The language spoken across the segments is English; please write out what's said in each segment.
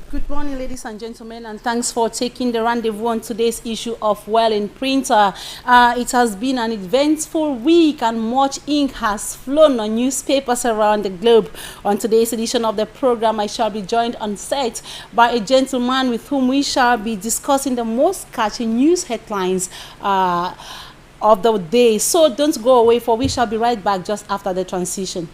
Good morning, ladies and gentlemen, and thanks for taking the rendezvous on today's issue of Well in Printer. It has been an eventful week, and much ink has flown on newspapers around the globe. On today's edition of the program, I shall be joined on set by a gentleman with whom we shall be discussing the most catchy news headlines of the day. So don't go away, for we shall be right back just after the transition.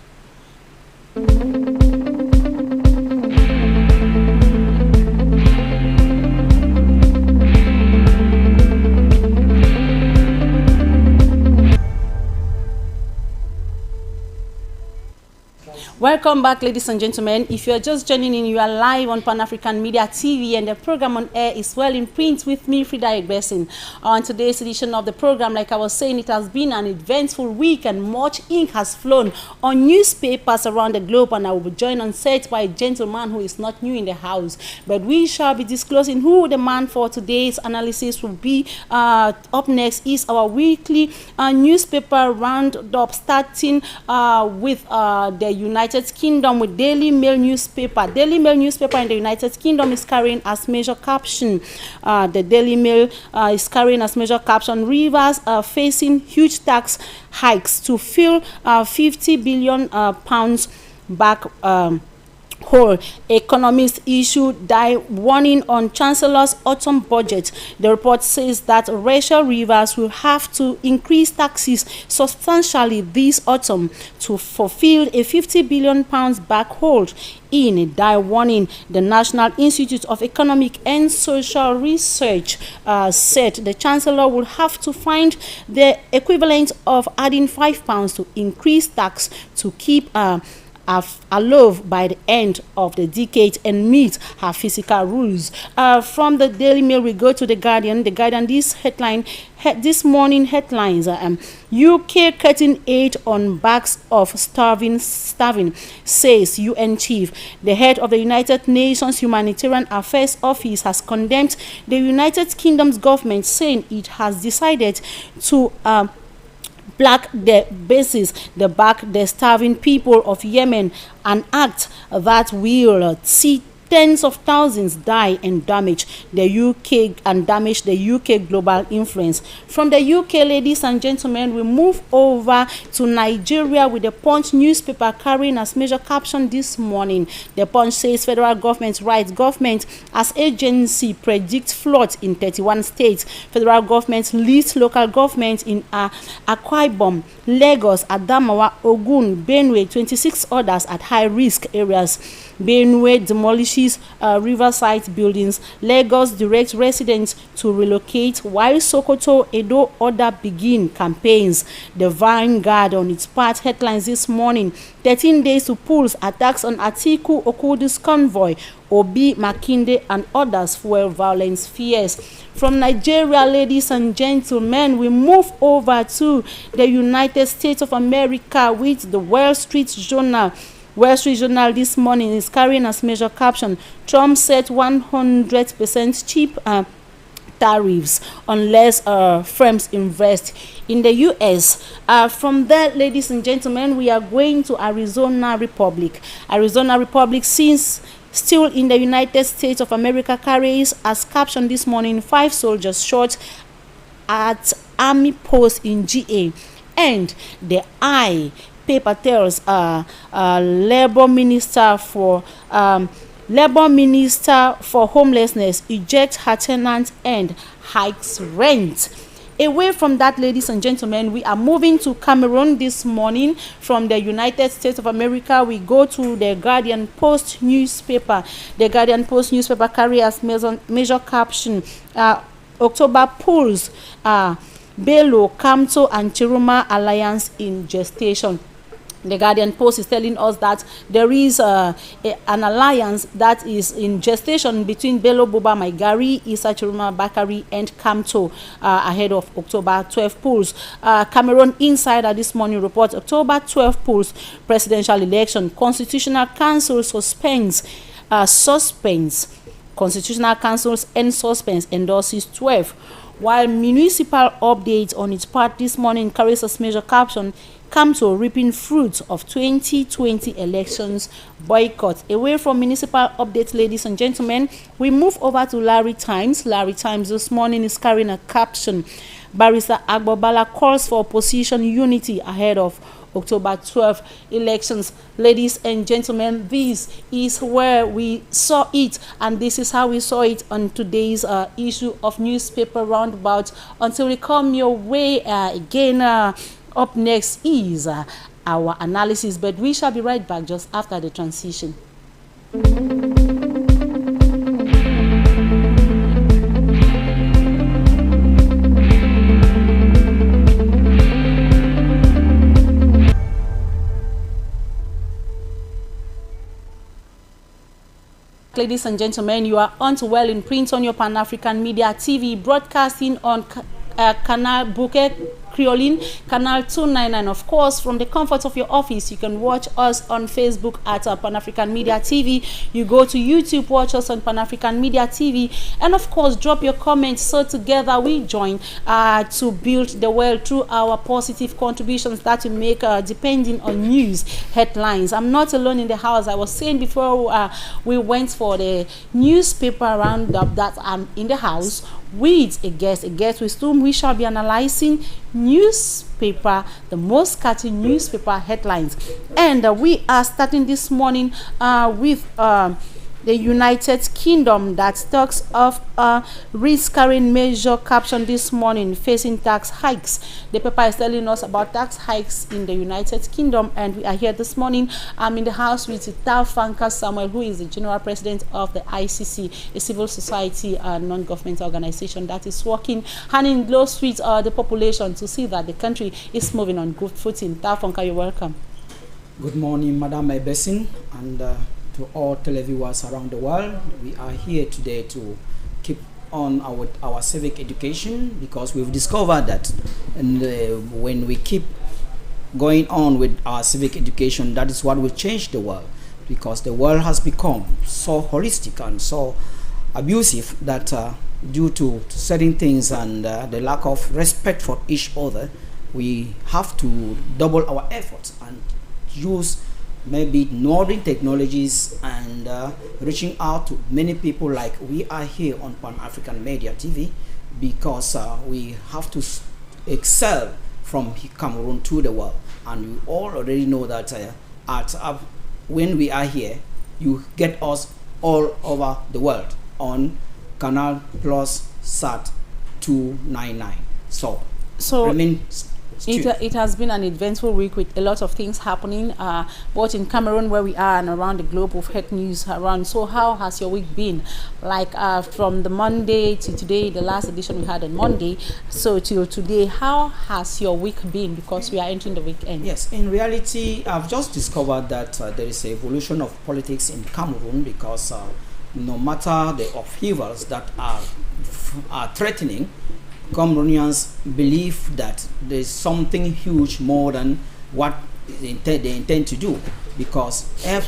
Welcome back, ladies and gentlemen. If you are just joining in, you are live on Pan-African Media TV, and the program on air is Well in Print with me, FRIDA EGBESON. On today's edition of the program, like I was saying, it has been an eventful week, and much ink has flown on newspapers around the globe, and I will be joined on set by a gentleman who is not new in the house. But we shall be disclosing who the man for today's analysis will be. Up next is our weekly newspaper roundup, starting with the United Kingdom with Daily Mail newspaper. Daily Mail newspaper in the United Kingdom is carrying as major caption. The Daily Mail is carrying as major caption: Rivers are facing huge tax hikes to fill 50 billion pounds back whole. Economists issued die warning on Chancellor's autumn budget. The report says that Rachel Rivers will have to increase taxes substantially this autumn to fulfill a 50 billion pounds back hold. In a die warning, the National Institute of Economic and Social Research said the Chancellor will have to find the equivalent of adding £5 to increase tax to keep alive by the end of the decade and meet her fiscal rules. From the Daily Mail, we go to the Guardian. The Guardian, this morning headlines: UK cutting aid on backs of starving, says UN chief. The head of the United Nations Humanitarian Affairs Office has condemned the United Kingdom's government, saying it has decided to back the starving people of Yemen, an act that will see tens of thousands die and damage the UK global influence. From the UK, ladies and gentlemen, we move over to Nigeria with the Punch newspaper carrying as major caption this morning. The Punch says federal government rights government as agency predicts floods in 31 states. Federal government leads local government in Akwa Ibom, Lagos, Adamawa, Ogun, Benue, 26 others at high risk areas. Benue demolishes riverside buildings. Lagos directs residents to relocate, while Sokoto, Edo order begin campaigns. The Vanguard on its part headlines this morning: 13 days to pulse attacks on Atiku Okudu's convoy. Obi, Makinde and others fuel violence fears. From Nigeria, ladies and gentlemen, we move over to the United States of America with the Wall Street Journal. Wall Street Journal this morning is carrying as major caption: Trump set 100% cheap tariffs unless firms invest in the U.S. From there, ladies and gentlemen, we are going to Arizona Republic. Arizona Republic, since still in the United States of America, carries as caption this morning: 5 soldiers shot at Army post in GA. And the paper tells Labor Minister for homelessness ejects her tenant and hikes rent. Away from that, ladies and gentlemen, we are moving to Cameroon this morning. From the United States of America, we go to the Guardian Post newspaper. The Guardian Post newspaper carries as major caption: October polls, Bello, Kamto and Chiruma alliance in gestation. The Guardian Post is telling us that there is an alliance that is in gestation between Bello Boba Maigari, Issa Chiruma Bakari and Kamto ahead of October 12 polls. Cameroon Insider this morning reports October 12 polls, presidential election, Constitutional Council suspends. Constitutional Council's end suspense endorses 12. while municipal updates on its part this morning carries as major caption, come to reaping fruits of 2020 elections boycott. Away from municipal updates, ladies and gentlemen, we move over to Larry Times. Larry Times this morning is carrying a caption, Barrister Agbobala calls for opposition unity ahead of October 12 elections. Ladies and gentlemen, this is where we saw it, and this is how we saw it on today's issue of newspaper roundabout. Until we come your way again, up next is our analysis, but we shall be right back just after the transition. Ladies and gentlemen, you are on to Well in Print on your Pan-African Media TV, broadcasting on Canal Bouquet Creoline, Canal 299. Of course, from the comfort of your office, you can watch us on Facebook at Pan-African Media TV. You go to YouTube, watch us on Pan-African Media TV. And of course, drop your comments. So together we join to build the world through our positive contributions that we make depending on news headlines. I'm not alone in the house. I was saying before we went for the newspaper roundup that I'm in the house with a guest with whom we shall be analyzing newspaper, the most catchy newspaper headlines. And we are starting this morning with the United Kingdom that talks of risk-carrying measure caption this morning, facing tax hikes. The paper is telling us about tax hikes in the United Kingdom, and we are here this morning. I'm in the house with FANKA Samuel, who is the General President of the ISCC, a civil society non-government organization that is working hand in glove with the population to see that the country is moving on good footing. FANKA, you're welcome. Good morning, Madam EGBESON, and to all televiewers around the world. We are here today to keep on our civic education, because we've discovered that when we keep going on with our civic education, that is what will change the world, because the world has become so holistic and so abusive that due to certain things and the lack of respect for each other, we have to double our efforts and use maybe modern technologies and reaching out to many people like we are here on Pan-African Media TV, because we have to excel from Cameroon to the world. And you all already know that when we are here, you get us all over the world on Canal Plus Sat 299. So it has been an eventful week with a lot of things happening, both in Cameroon where we are and around the globe. We've had news around. So how has your week been? Like from the Monday to today, the last edition we had on Monday, so till today, how has your week been? Because we are entering the weekend. Yes, in reality, I've just discovered that there is an evolution of politics in Cameroon, because no matter the upheavals that are threatening, Cameroonians believe that there is something huge more than what they intend to do, because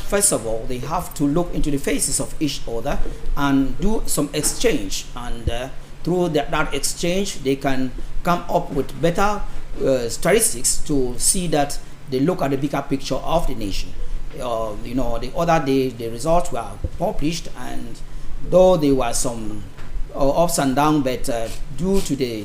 first of all, they have to look into the faces of each other and do some exchange, and through that exchange they can come up with better statistics to see that they look at the bigger picture of the nation. The other day the results were published, and though there were some ups and downs, but due to the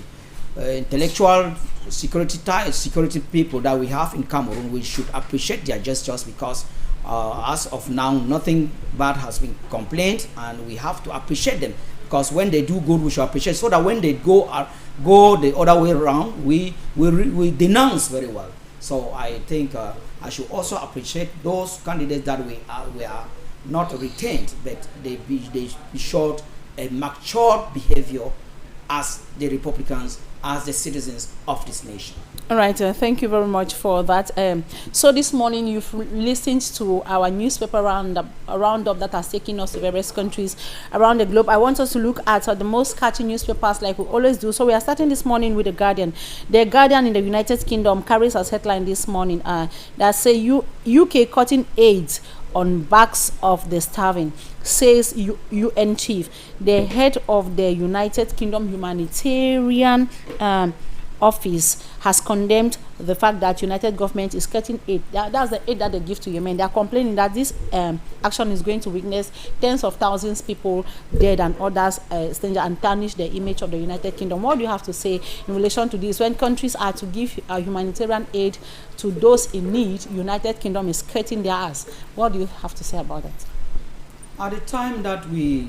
intellectual security people that we have in Cameroon, we should appreciate their gestures, because as of now nothing bad has been complained, and we have to appreciate them, because when they do good we should appreciate, so that when they go the other way around, we denounce very well. So I think I should also appreciate those candidates that we are not retained, but they be showed a mature behavior as the Republicans, as the citizens of this nation. All right, thank you very much for that. So this morning you've listened to our newspaper roundup that has taken us to various countries around the globe. I want us to look at the most catchy newspapers like we always do. So we are starting this morning with The Guardian. The Guardian in the United Kingdom carries as headline this morning that say UK cutting aid on backs of the starving, says UN chief. The head of the United Kingdom humanitarian office has condemned the fact that United government is cutting aid. That's the aid that they give to Yemen. They are complaining that this action is going to witness tens of thousands people dead and others and tarnish the image of the United Kingdom. What do you have to say in relation to this? When countries are to give humanitarian aid to those in need, United Kingdom is cutting their ass. What do you have to say about that? At the time that we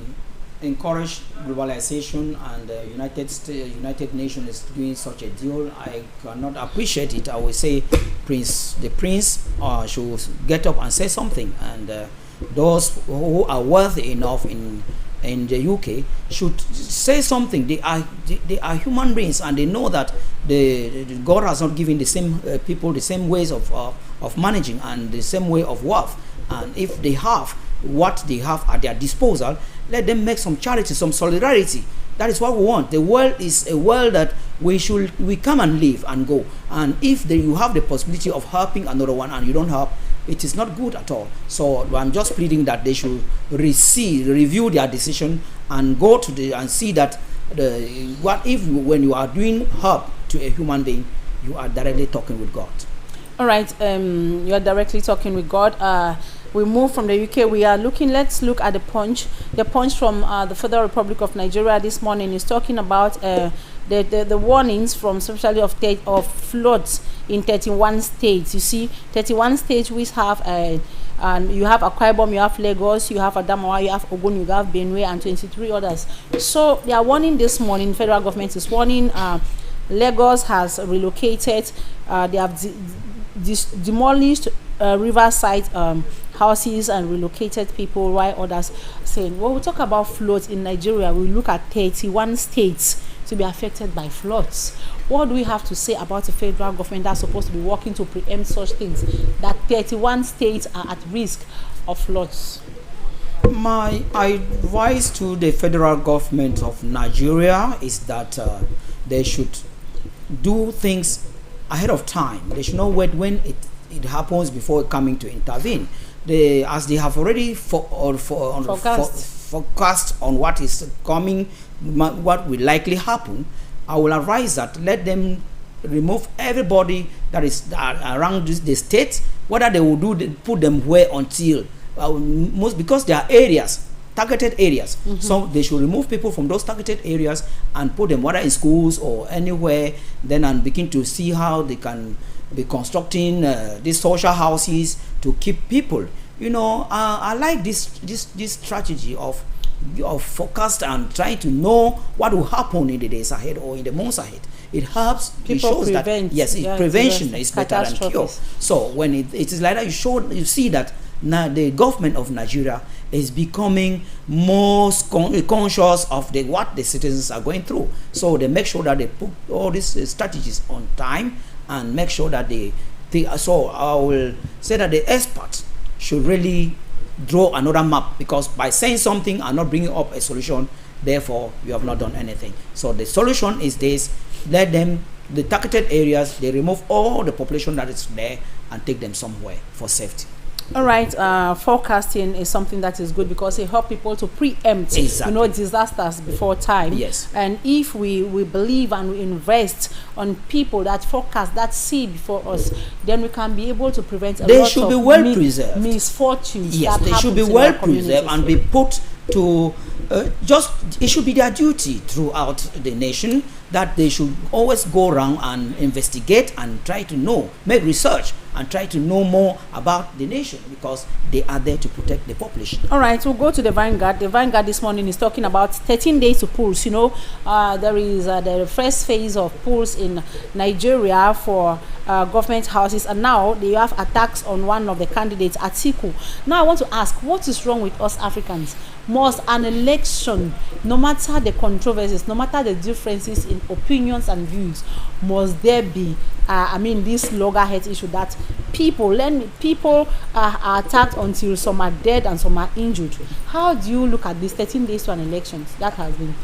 encourage globalization and the United Nations is doing such a deal, I cannot appreciate it. I will say the prince should get up and say something, and those who are worthy enough in the UK should say something. They are human beings, and they know that God has not given the same people the same ways of managing and the same way of wealth. And if they have what they have at their disposal, let them make some charity, some solidarity. That is what we want. The world is a world that we come and live and go. And if you have the possibility of helping another one and you don't help, it is not good at all. So I'm just pleading that they should review their decision and go to and see that when you are doing help to a human being, you are directly talking with God. All right, you are directly talking with God. We move from the UK. Let's look at the Punch. The Punch from the Federal Republic of Nigeria this morning is talking about the warnings from especially of floods in 31 states. You see, 31 states which have and you have Akwa Ibom, you have Lagos, you have Adamawa, you have Ogun, you have Benue, and 23 others. So they are warning this morning. Federal government is warning. Lagos has relocated. They have demolished riverside houses and relocated people, while others saying, when we talk about floods in Nigeria, we look at 31 states to be affected by floods. What do we have to say about the federal government that's supposed to be working to preempt such things, that 31 states are at risk of floods? My advice to the federal government of Nigeria is that they should do things ahead of time. They should not wait when it happens before coming to intervene. As they have already forecast on what is coming, what will likely happen, I will advise that let them remove everybody that is around the state. Whether they will put them where until because there are areas, targeted areas. So they should remove people from those targeted areas and put them whether in schools or anywhere, then and begin to see how they can be constructing these social houses to keep people. I like this strategy of forecast and trying to know what will happen in the days ahead or in the months ahead. It helps. It shows that prevention is better than cure. So when it is like that, you see that now the government of Nigeria is becoming more conscious of what the citizens are going through. So they make sure that they put all these strategies on time and make sure that so I will say that the experts should really draw another map, because by saying something and not bringing up a solution, therefore you have not done anything. So the solution is this: let them, the targeted areas, they remove all the population that is there and take them somewhere for safety. All right, forecasting is something that is good because it helps people to preempt, disasters before time. Yes. And if we believe and we invest on people that forecast, that see before us, then we can be able to prevent a lot of misfortunes. Yes, they should be well preserved and be put to it should be their duty throughout the nation that they should always go around and investigate and try to make research and try to know more about the nation, because they are there to protect the population. All right, we'll go to the Vanguard. The Vanguard this morning is talking about 13 days to polls. There is the first phase of polls in Nigeria for government houses, and now they have attacks on one of the candidates, Atiku. Now I want to ask, what is wrong with us Africans? Must an election, no matter the controversies, no matter the differences in opinions and views, must there be this loggerhead issue that people are attacked until some are dead and some are injured? How do you look at this 13 days to an election that has been?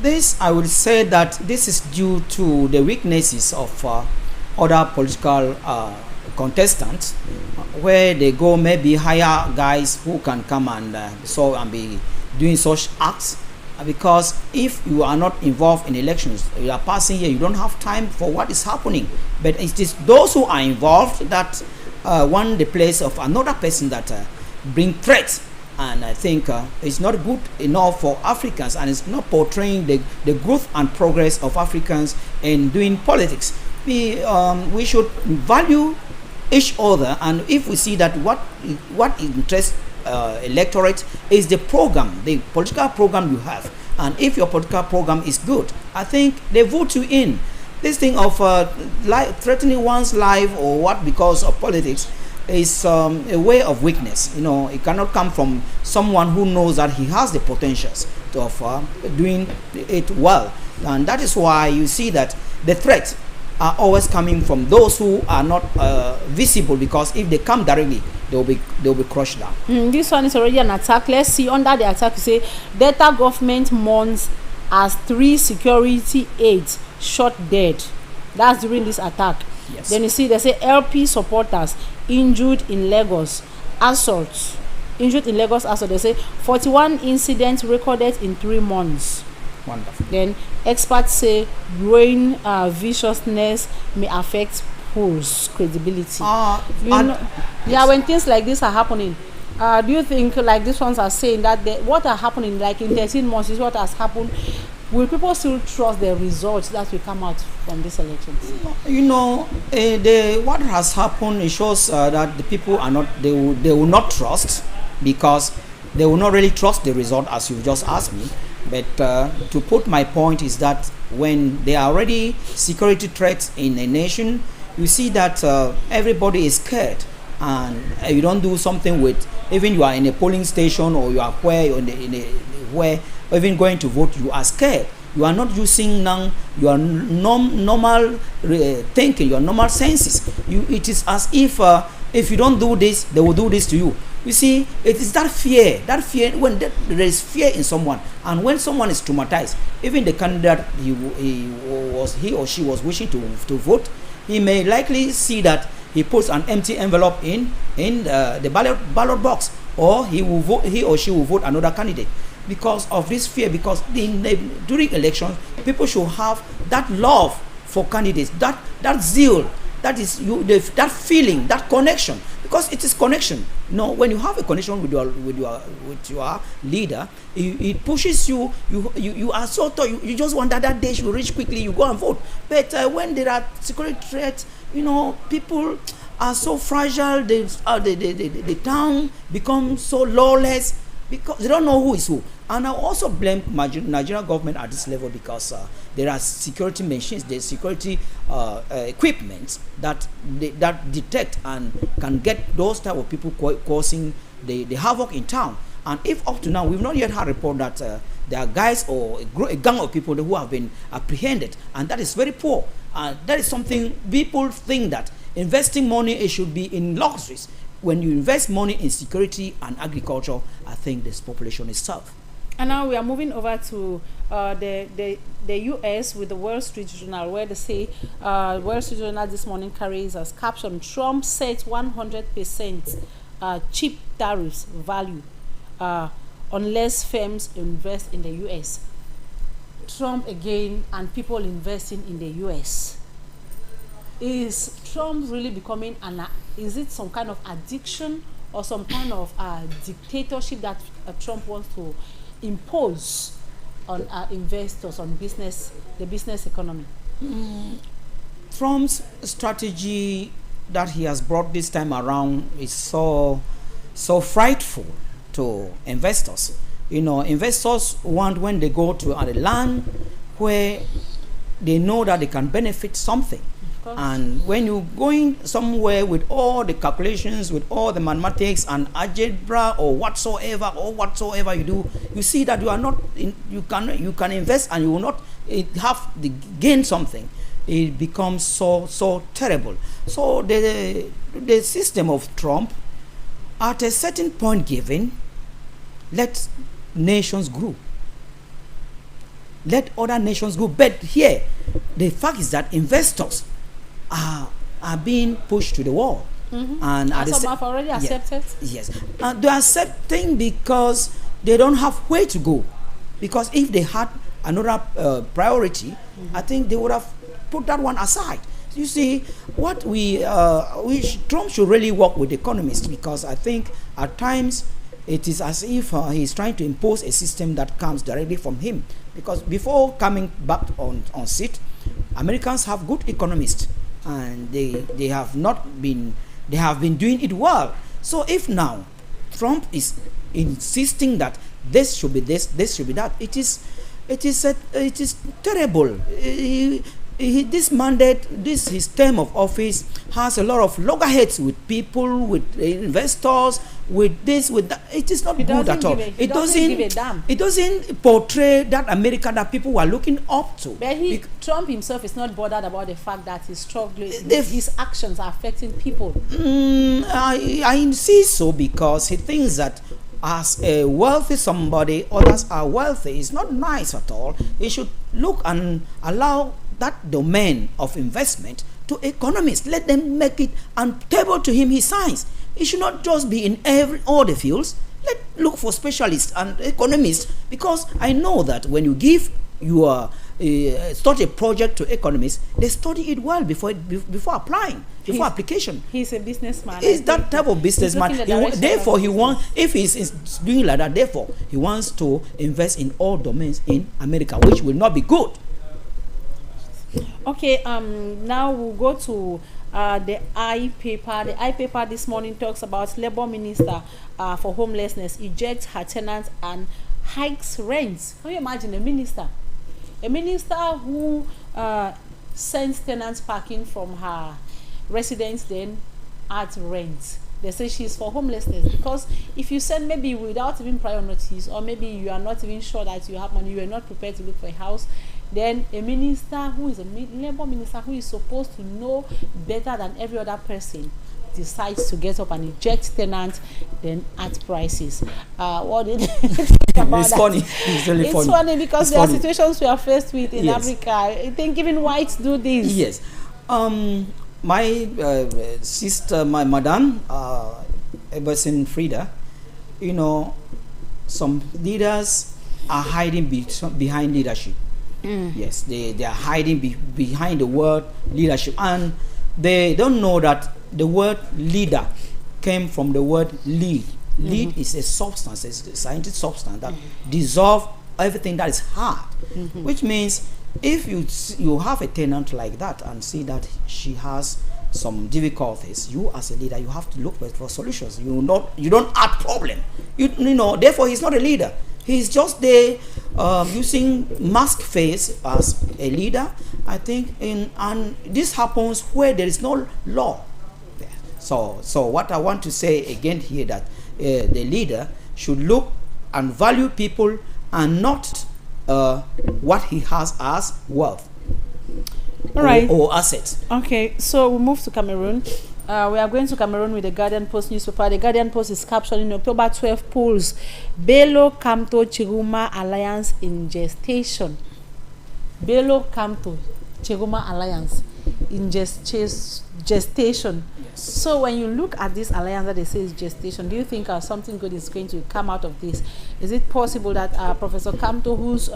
This, I would say that this is due to the weaknesses of other political contestants, where they go maybe hire guys who can come and be doing such acts. Because if you are not involved in elections, you are passing here, you don't have time for what is happening. But it is those who are involved that want the place of another person that bring threats. And I think it's not good enough for Africans, and it's not portraying the growth and progress of Africans in doing politics. We should value each other, and if we see that what interests electorate is the program, the political program you have, and if your political program is good, I think they vote you in. This thing of threatening one's life or what because of politics is a way of weakness. It cannot come from someone who knows that he has the potentials of doing it well, and that is why you see that the threats are always coming from those who are not visible, because if they come directly, they'll be crushed down. This one is already an attack. Let's see, under the attack, you say Delta government mourns as 3 security aides shot dead. That's during this attack. Yes. Then you see they say LP supporters injured in Lagos assault. They say 41 incidents recorded in 3 months. Wonderful. Then experts say growing viciousness may affect polls' credibility. When things like this are happening, do you think like these ones are saying that what are happening like in 13 months is what has happened? Will people still trust the results that will come out from these elections? What has happened, it shows that the people are not, they will not trust, because they will not really trust the result, as you just asked me. But to put my point is that when there are already security threats in a nation, you see that everybody is scared, and you don't do something with, even you are in a polling station or you are where even going to vote, you are scared. You are not using your normal thinking, your normal senses. It is as if you don't do this, they will do this to you. You see, it is that fear when there is fear in someone, and when someone is traumatized, even the candidate he or she was wishing to vote, he may likely see that he puts an empty envelope in the ballot box, or he or she will vote another candidate because of this fear. Because during elections, people should have that love for candidates, that zeal, that feeling, that connection, because it is connection. When you have a connection with your leader, it pushes you. You are so tall. You just want that day should reach quickly. You go and vote. But when there are security threats, people are so fragile. The town becomes so lawless because they don't know who is who. And I also blame Nigerian government at this level, because there are security machines, there's security equipment that detect and can get those type of people causing the havoc in town. And if up to now we've not yet had a report that there are guys or a gang of people who have been apprehended, and that is very poor. That is something people think that investing money, it should be in luxuries. When you invest money in security and agriculture, I think this population is served. And now we are moving over to the U.S. with the Wall Street Journal, where they say Wall Street Journal this morning carries as caption, Trump sets 100% cheap tariffs value unless firms invest in the U.S. Trump again and people investing in the U.S. Is Trump really becoming is it some kind of addiction or some kind of dictatorship that Trump wants to impose on investors, on the business economy? Trump's strategy that he has brought this time around is so frightful to investors. Investors want, when they go to a land where they know that they can benefit something. And when you're going somewhere with all the calculations, with all the mathematics and algebra or whatsoever you do, you see that you are not you can invest and you will not have to gain something. It becomes so terrible. So the system of Trump, at a certain point given, let nations grow. Let other nations grow. But here, the fact is that investors are are being pushed to the wall. And some have already accepted. Yes, they're accepting because they don't have where to go. Because if they had another priority, I think they would have put that one aside. You see, what Trump should really work with economists, because I think at times it is as if he's trying to impose a system that comes directly from him. Because before coming back on seat, Americans have good economists, and they have been doing it well. So if now Trump is insisting that this should be this should be that, it is terrible. This mandate, his term of office has a lot of loggerheads with people, with investors, with this, with that. It is not good at all. It doesn't portray that America that people were looking up to. But Trump himself is not bothered about the fact that he's struggling. His actions are affecting people. I see so, because he thinks that as a wealthy somebody, others are wealthy. It's not nice at all. He should look and allow that domain of investment to economists. Let them make it and table to him his science. It should not just be in all the fields. Look for specialists and economists, because I know that when you give your start a project to economists, they study it well before applying, application. He's a businessman. He's that type of businessman. Therefore, if he's doing like that, therefore he wants to invest in all domains in America, which will not be good. Okay, now we'll go to the I paper. The I paper this morning talks about Labour Minister for Homelessness ejects her tenants and hikes rents. Can you imagine a minister who sends tenants packing from her residence then at rent? They say she's for homelessness, because if you send maybe without even prior notice, or maybe you are not even sure that you have money, you are not prepared to look for a house, then a minister who is a Labour minister who is supposed to know better than every other person decides to get up and eject tenants then at prices. What did you think about it's that? Funny. It's really it's funny. Funny because there are situations we are faced with in Yes. Africa. I think even whites do this. Yes. My sister, my madam, EGBESON FRIDA, some leaders are hiding behind leadership. Yes, they are hiding behind the word leadership, and they don't know that the word leader came from the word lead. Lead is a substance, it's a scientific substance that dissolves everything that is hard, which means if you have a tenant like that and see that she has some difficulties, you as a leader, you have to look for solutions. You don't add problem. Therefore he's not a leader. He's just there using mask face as a leader, I think, and this happens where there is no law. So what I want to say again here, that the leader should look and value people and not what he has as wealth. All right. Or assets. Okay, so we move to Cameroon. We are going to Cameroon with the Guardian Post newspaper. The Guardian Post is captioning October 12 polls. Bello Kamto Chiruma Alliance in gestation. Bello Kamto Chiruma Alliance in gestation. Yes. So when you look at this alliance that they say is gestation, do you think something good is going to come out of this? Is it possible that Professor Kamto, whose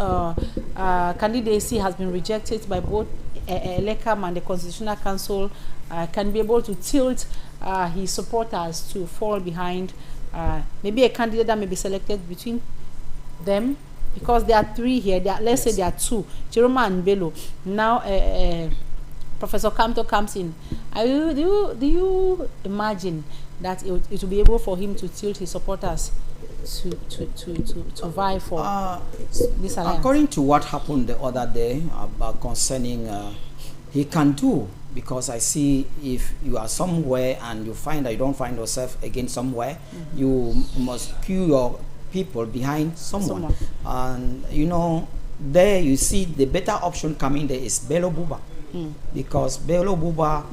candidacy has been rejected by both ELECAM and the Constitutional Council, can be able to tilt his supporters to fall behind maybe a candidate that may be selected between them? Because there are three here. Let's say there are two, Chiroma and Bello. Now Professor Kamto comes in. Do you imagine that it will be able for him to tilt his supporters to vie for this alliance? According to what happened the other day about concerning he can do, because I see if you are somewhere and you find that you don't find yourself again somewhere, you must queue your people behind someone. And there you see the better option coming there is Bello Buba. Because Bello Buba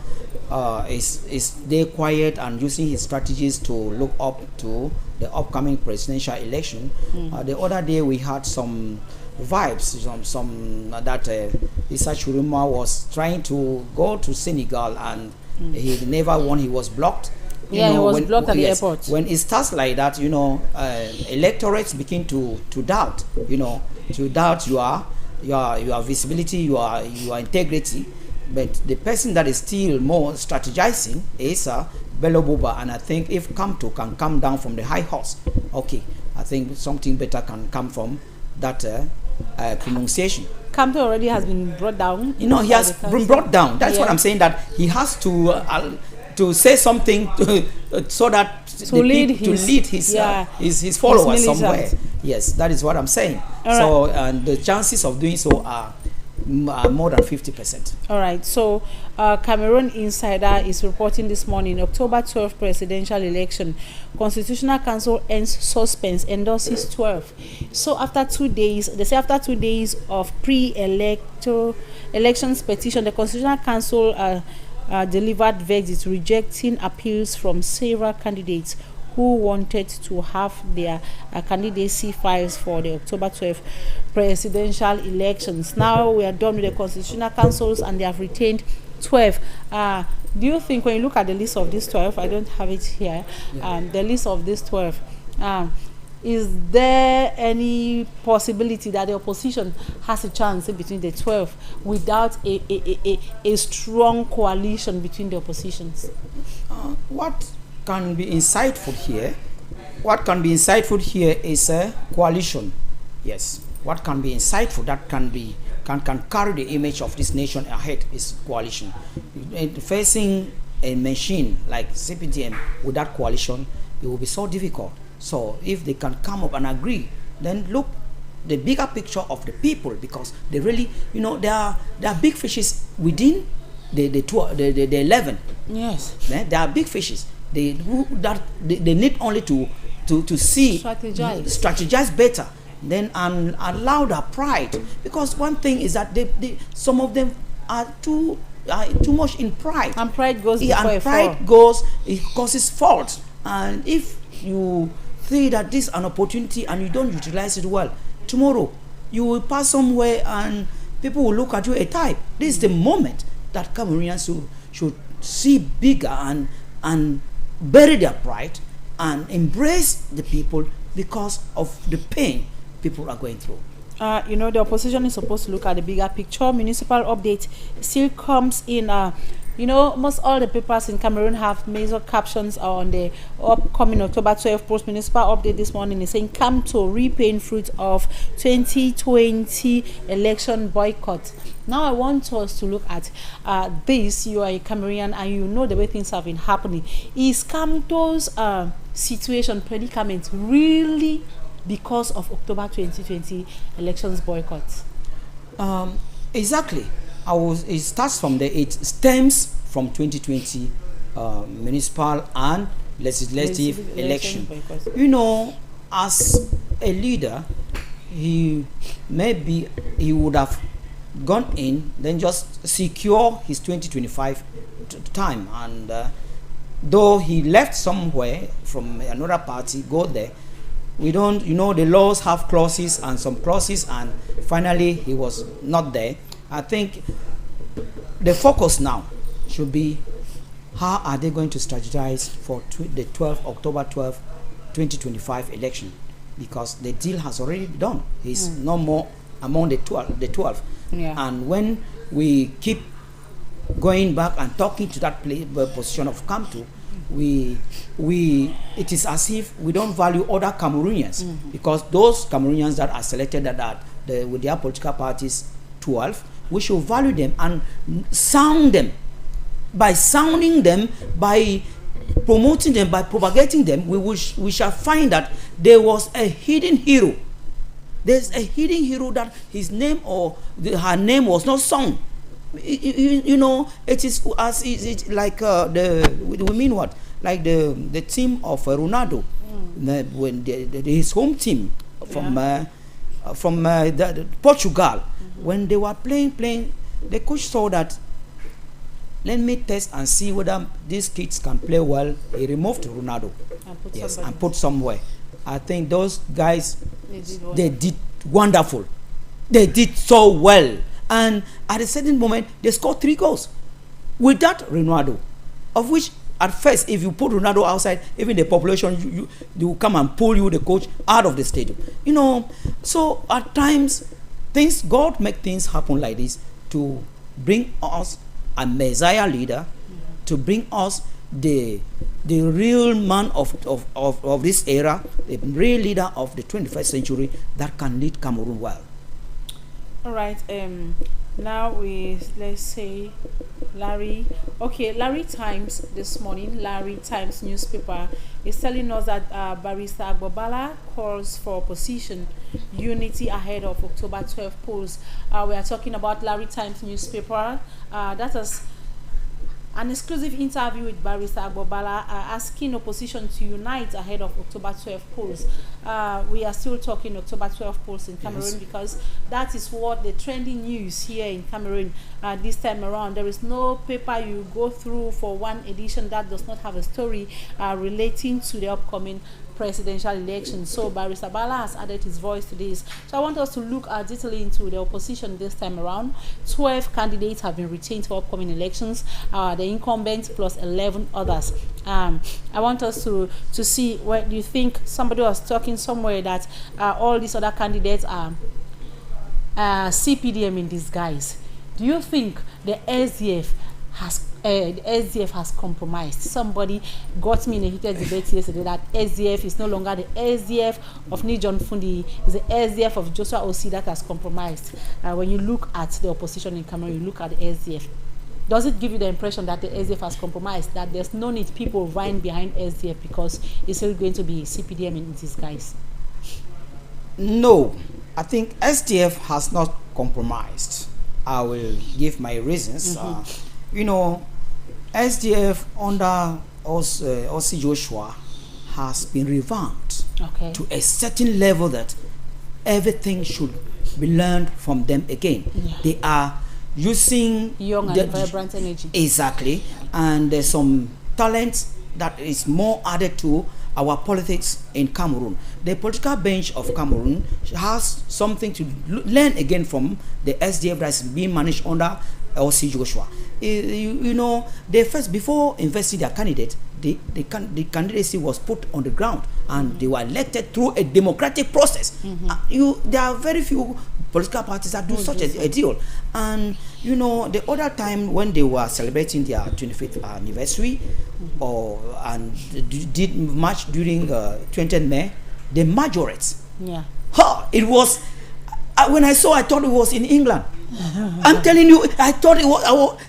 is there quiet and using his strategies to look up to the upcoming presidential election. The other day we had some vibes, some that Issa Chiruma was trying to go to Senegal and He never won. He was blocked. He was blocked at the airport. When it starts like that, electorates begin to doubt, to doubt your visibility, your integrity. But the person that is still more strategizing is Bello Buba, and I think if Kamto can come down from the high horse, okay, I think something better can come from that pronunciation. Kamto already has been brought down. He has been brought down. That's what I'm saying, that he has to say something so that to lead his followers somewhere. Yes, that is what I'm saying. And the chances of doing so are more than 50%. All right. So, Cameroon Insider is reporting this morning, October 12th presidential election. Constitutional Council ends suspense, endorses 12. So, after 2 days, they say after 2 days of pre-electoral elections petition, the Constitutional Council delivered verdicts rejecting appeals from several candidates who wanted to have their candidacy files for the October 12th presidential elections. Now we are done with the constitutional councils and they have retained 12. Do you think, when you look at the list of these 12, I don't have it here, the list of these 12, is there any possibility that the opposition has a chance between the 12 without a strong coalition between the oppositions? What can be insightful here is a coalition. Yes, what can be insightful, that can carry the image of this nation ahead, is coalition. Facing a machine like CPDM with that coalition, it will be so difficult. So if they can come up and agree, then look the bigger picture of the people, because they really, there are big fishes within the 11. Yes, there are big fishes. They need only to see, strategize better, then and allow their pride. Because one thing is that some of them are too much in pride, and pride goes it causes fault. And if you see that this is an opportunity and you don't utilize it well, tomorrow you will pass somewhere and people will look at you a type. This is the moment that Cameroonians should see bigger and bury their pride and embrace the people because of the pain people are going through. The opposition is supposed to look at the bigger picture. Municipal update still comes in. Most all the papers in Cameroon have major captions on the upcoming October 12th post-municipal update this morning. Is saying, come to repaying fruit of 2020 election boycott. Now I want us to look at this. You are a Cameroonian and you know the way things have been happening. Is Kamto's situation, predicament, really because of October 2020 elections boycott? Exactly. It stems from 2020 municipal and legislative election. As a leader, he would have gone in, then just secure his 2025 time. And though he left somewhere from another party, go there, we don't, the laws have clauses and some clauses, and finally he was not there. I think the focus now should be, how are they going to strategize for the October 12th, 2025 election? Because the deal has already been done. He's no more among the 12. Yeah. And when we keep going back and talking to that position of Kamto, it is as if we don't value other Cameroonians, because those Cameroonians that are selected with their political parties 12, we should value them and sound them. By sounding them, by promoting them, by propagating them, we shall find that there was a hidden hero. There's a hidden hero that his name or her name was not sung. It is as it like we mean what? Like the team of Ronaldo, when his home team from Portugal, when they were playing, the coach saw that, let me test and see whether these kids can play well. He removed Ronaldo, and put somewhere. I think those guys, they did wonderful. They did so well, and at a certain moment they scored 3 goals without Ronaldo. of which at first, if you put Ronaldo outside, even the population, they will come and pull you, the coach, out of the stadium. You know, so at times, God make things happen like this to bring us a Messiah leader, to bring us the real man of this era, the real leader of the 21st century that can lead Cameroon well. All right. Now let's say Larry. Okay, Larry Times this morning. Larry Times newspaper is telling us that Barrister Agbobala calls for opposition unity ahead of October 12 polls. We are talking about Larry Times newspaper. That is an exclusive interview with Barrister Agbobala asking opposition to unite ahead of October 12 polls. We are still talking October 12 polls in Cameroon, yes, because that is what the trending news here in Cameroon this time around. There is no paper you go through for one edition that does not have a story relating to the upcoming presidential election. So Barrister Bala has added his voice to this. So I want us to look detailing into the opposition this time around. 12 candidates have been retained for upcoming elections, the incumbents plus 11 others. I want us to see, where do you think somebody was talking somewhere that all these other candidates are CPDM in disguise? Do you think the SDF has compromised? Somebody got me in a heated debate yesterday that SDF is no longer the SDF of John Fundi, it's the SDF of Joshua Osi that has compromised. When you look at the opposition in Cameroon, you look at the SDF. Does it give you the impression that the SDF has compromised, that there's no need people vying behind SDF because it's still going to be CPDM in disguise? No, I think SDF has not compromised. I will give my reasons. You know, SDF under Osi Joshua has been revamped to a certain level that everything should be learned from them again. Yeah. They are using young and vibrant energy. Exactly. And there's some talent that is more added to our politics in Cameroon. The political bench of Cameroon has something to learn again from the SDF that's being managed under Osi Joshua. You know, they first, before investing their candidate, the candidacy was put on the ground and they were elected through a democratic process. There are very few political parties that do such a deal. And you know, the other time when they were celebrating their 25th anniversary, and did march during 20th May, the majority. Yeah. It was when I saw, I thought it was in England. I'm telling you, I thought it was.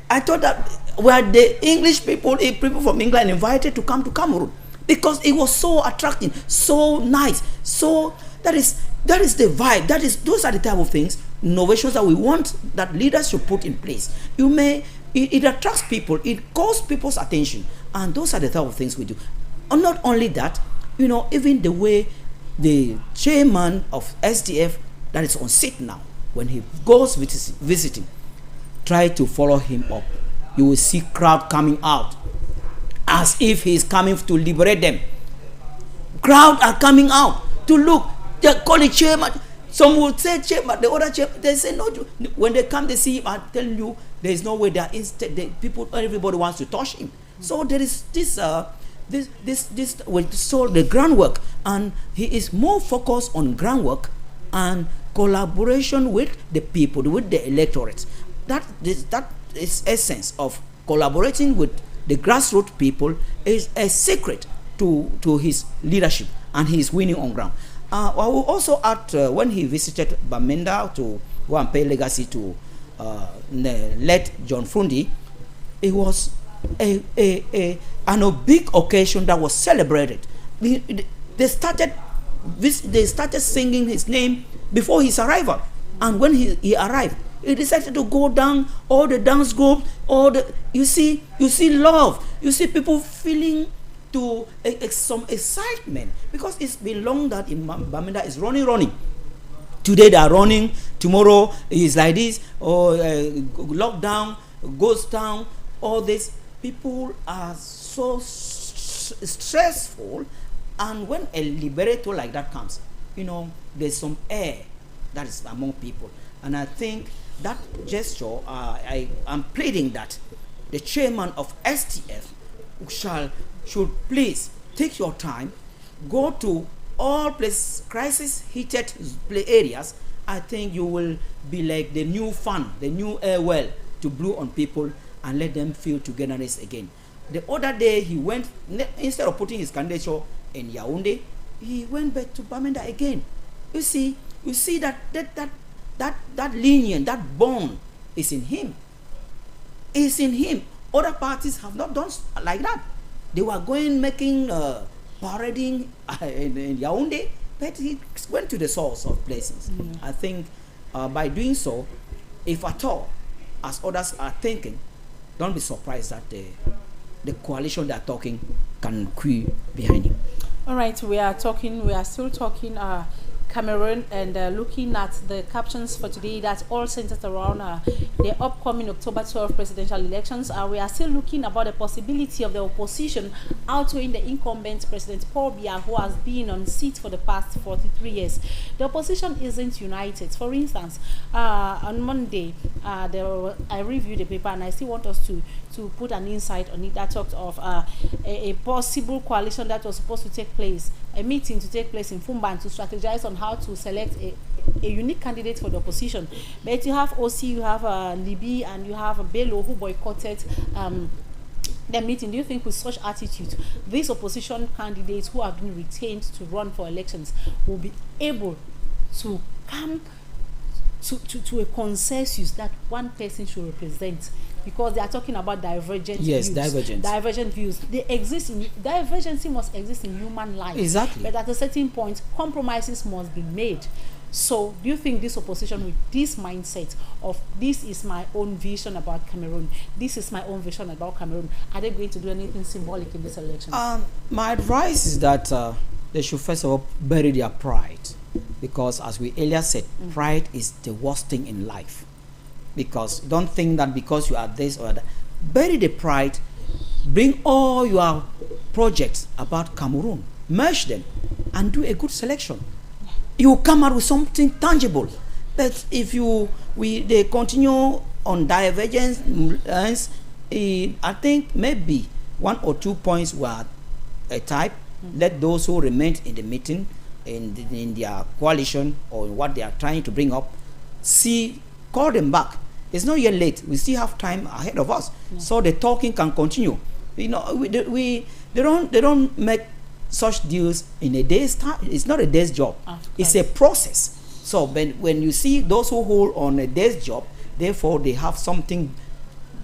I thought that were the English people from England invited to come to Cameroon, because it was so attractive, so nice. So that is the vibe. Those are the type of things, innovations that we want that leaders should put in place. It attracts people, it calls people's attention, and those are the type of things we do. And not only that, you know, even the way the chairman of SDF that is on seat now, when he goes visiting, try to follow him up. You will see crowd coming out as if he is coming to liberate them. Crowd are coming out to look. They call it chairman. Some will say chairman, the other chairman, they say no. When they come, they see him and tell you there is no way. Everybody wants to touch him. So there is this so the groundwork, and he is more focused on groundwork and collaboration with the people, with the electorate. That is essence of collaborating with the grassroots people is a secret to his leadership, and he is winning on ground. I will also add, when he visited Bamenda to go and pay legacy to late John Fundi, it was a big occasion that was celebrated. They started singing his name before his arrival, and when he arrived, he decided to go down all the dance groups, you see love, you see people feeling to some excitement, because it's been long that Bamenda is running. Today they are running, tomorrow is like this, or lockdown goes down. All this, people are so stressful, and when a liberator like that comes, you know, there's some air that is among people, and I think that gesture, I'm pleading that the chairman of STF should please take your time, go to all crisis heated areas. I think you will be like the new fan, the new air well to blow on people and let them feel togetherness again. The other day he went, instead of putting his candidature in Yaoundé, he went back to Bamenda again. You see that lenient, that bond is in him. It's in him. Other parties have not done like that. They were making parading in Yaoundé, but he went to the source of places. I think by doing so, if at all, as others are thinking, don't be surprised that the coalition they are talking can queue behind him. All right, we are still talking Cameroon, and looking at the captions for today that's all centered around the upcoming October 12 presidential elections. We are still looking about the possibility of the opposition outweighing the incumbent President Paul Biya, who has been on seat for the past 43 years. The opposition isn't united. For instance, on Monday, I reviewed the paper and I still want us to put an insight on it that talked of a possible coalition that was supposed to take place, a meeting to take place in Fumban to strategize on how to select a unique candidate for the opposition. But you have OC, you have Libby, and you have Bello, who boycotted the meeting. Do you think with such attitude, these opposition candidates who have been retained to run for elections will be able to come to a consensus that one person should represent? Because they are talking about divergent views. Divergent views. Divergency must exist in human life. Exactly. But at a certain point, compromises must be made. So, do you think this opposition with this mindset of this is my own vision about Cameroon, this is my own vision about Cameroon, are they going to do anything symbolic in this election? My advice is that they should first of all bury their pride. Because as we earlier said, pride is the worst thing in life. Because don't think that because you are this or that. Bury the pride, bring all your projects about Cameroon, merge them, and do a good selection. You come out with something tangible. But if they continue on divergence, I think maybe 1 or 2 points were a type. Let those who remained in the meeting, in their coalition or what they are trying to bring up, call them back. It's not yet late. We still have time ahead of us, so the talking can continue. You know, they don't make such deals in a day's time. It's not a day's job. It's a process. So when you see those who hold on a day's job, therefore they have something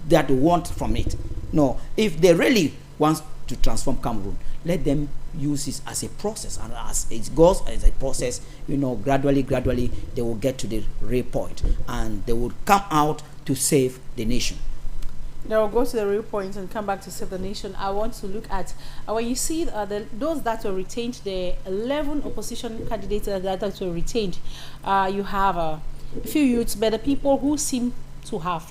that they want from it. No, if they really want to transform Cameroon, let them use this as a process, and as it goes as a process, gradually they will get to the real point, and they will come out to save the nation. They will go to the real point and come back to save the nation. I want to look at when you see those that were retained, the 11 opposition candidates that were retained. You have a few youths, but the people who seem to have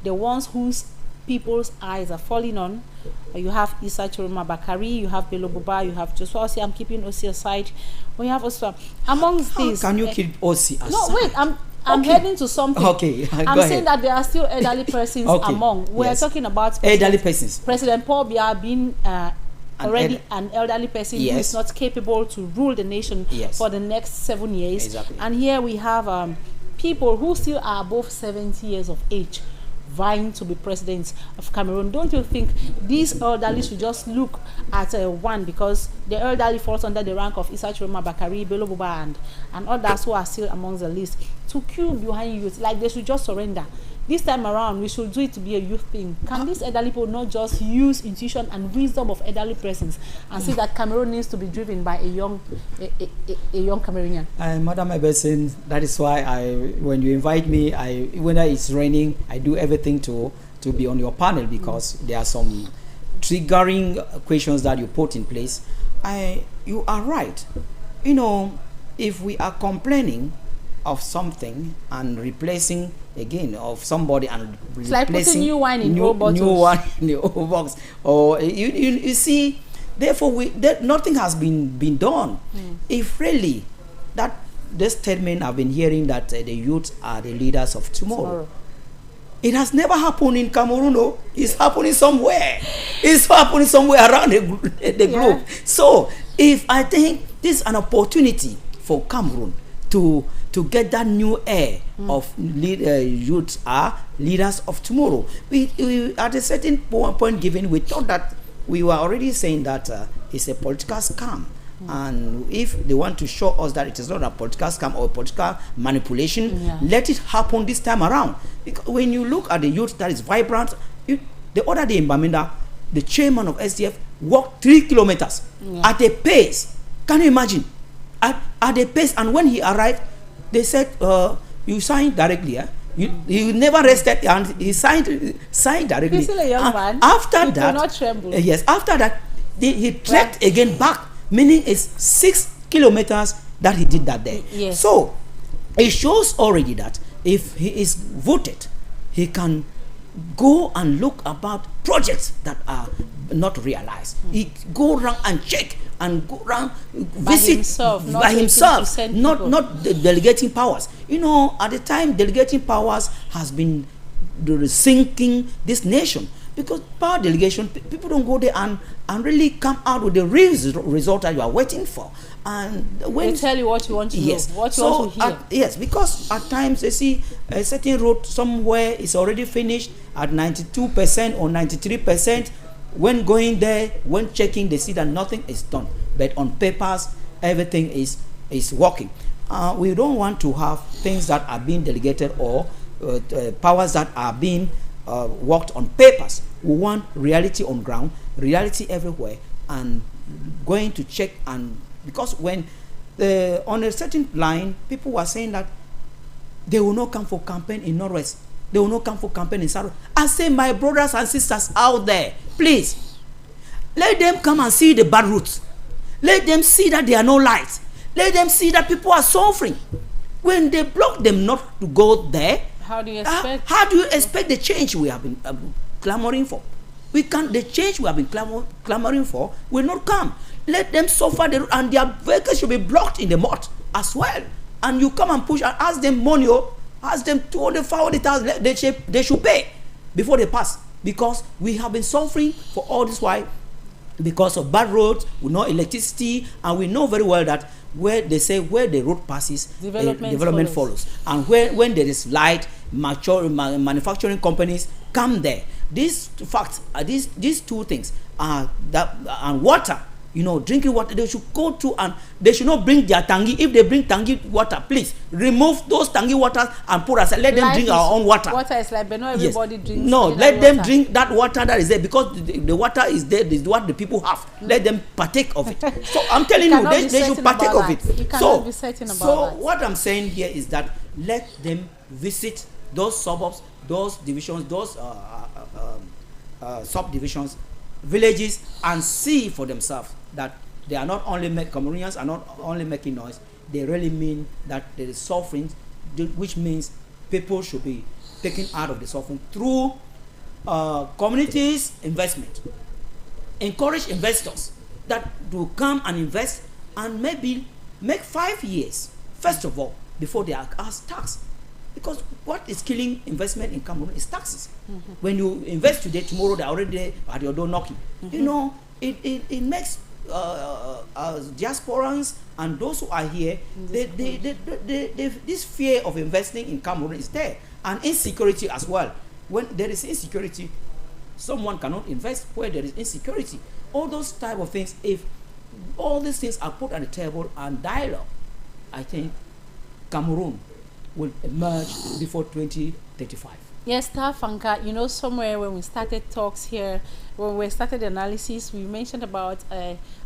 the ones whose people's eyes are falling on. You have Issa Chiroma Bakari, you have Bello Buba, you have Joshua Osi. I'm keeping Osi aside. We have also amongst these. Can you keep Osi aside? No, wait. I'm heading to something. Okay, I'm saying that there are still elderly persons among. We are talking about elderly persons. President Paul Biya being already an elderly person who is not capable to rule the nation for the next 7 years. Exactly. And here we have people who still are above 70 years of age, vying to be president of Cameroon. Don't you think these elderly should just look at one, because the elderly falls under the rank of Issa Chiroma Bakari, Bello Buba, and others who are still amongst the list, to queue behind youth? Like, they should just surrender. This time around, we should do it to be a youth thing. Can these elderly people not just use intuition and wisdom of elderly persons and see that Cameroon needs to be driven by a young Cameroonian? Madam EGBESON, that is why when you invite me, whether it's raining, I do everything to be on your panel, because there are some triggering questions that you put in place. You are right. If we are complaining of something and replacing again of somebody and replacing, it's like putting new wine in old bottles. New wine in the old box. Or you see, therefore nothing has been done. If really this statement I've been hearing that the youth are the leaders of tomorrow. It has never happened in Cameroon. No. It's happening somewhere. It's happening somewhere around the globe. So, if I think this is an opportunity for Cameroon to get that new air of youths are leaders of tomorrow. We at a certain point given, we thought that we were already saying that it's a political scam. And if they want to show us that it is not a political scam or political manipulation, let it happen this time around. Because when you look at the youth that is vibrant, the other day in Bamenda, the chairman of SDF walked 3 kilometers at a pace. Can you imagine? At a pace, and when he arrived, they said, you signed directly. He never rested, and he signed directly. He's still a young man. After he that, could not tremble. Yes. After that, he trekked again back, meaning it's 6 kilometers that he did that day. Yes. So it shows already that if he is voted, he can go and look about projects that are not realized. He go around and check and go around visit by himself, not delegating powers. You know, at the time, delegating powers has been sinking this nation, because power delegation, people don't go there and really come out with the real result that you are waiting for. And when they tell you what you want to know, what you want to hear. Yes, because at times they see a certain road somewhere is already finished at 92% or 93%. When going there, when checking, they see that nothing is done. But on papers, everything is working. We don't want to have things that are being delegated or powers that are being worked on papers. We want reality on ground, reality everywhere, and going to check. And because when on a certain line, people were saying that they will not come for campaign in Northwest, they will not come for campaign in South. I say, my brothers and sisters out there, please, let them come and see the bad roots. Let them see that there are no lights. Let them see that people are suffering. When they block them not to go there, how do you expect? How do you expect the change we have been clamoring for? We can't. The change we have been clamoring for will not come. Let them suffer, and their vehicles should be blocked in the mud as well. And you come and push and ask them money, ask them 200,000, they should pay before they pass, because we have been suffering for all this while because of bad roads, with no electricity, and we know very well that where they say where the road passes, development follows. And when there is light, manufacturing companies come there. These facts, these two things are that, and water. You know, drinking water, they should go to, and they should not bring their tangi. If they bring tangi water, please remove those tangi waters and put aside. Let them drink our own water. Water is like, but not everybody drinks. No, let them drink that water that is there, because the water is there. Is what the people have. Let them partake of it. So I'm telling you, they should partake of it. You cannot be certain about that. What I'm saying here is that let them visit those suburbs, those divisions, those subdivisions, villages, and see for themselves that they are not only Cameroonians are not only making noise, they really mean that there is suffering, which means people should be taken out of the suffering through communities investment. Encourage investors that will come and invest, and maybe make 5 years first of all before they are asked tax. Because what is killing investment in Cameroon is taxes. When you invest today, tomorrow they are already there at your door knocking. You know, it makes diasporans and those who are here, this fear of investing in Cameroon is there, and insecurity as well. When there is insecurity, someone cannot invest where there is insecurity. All those type of things, if all these things are put on the table and dialogue, I think Cameroon will emerge before 2035. Yes, FANKA, you know, somewhere when we started talks here, when we started the analysis, we mentioned about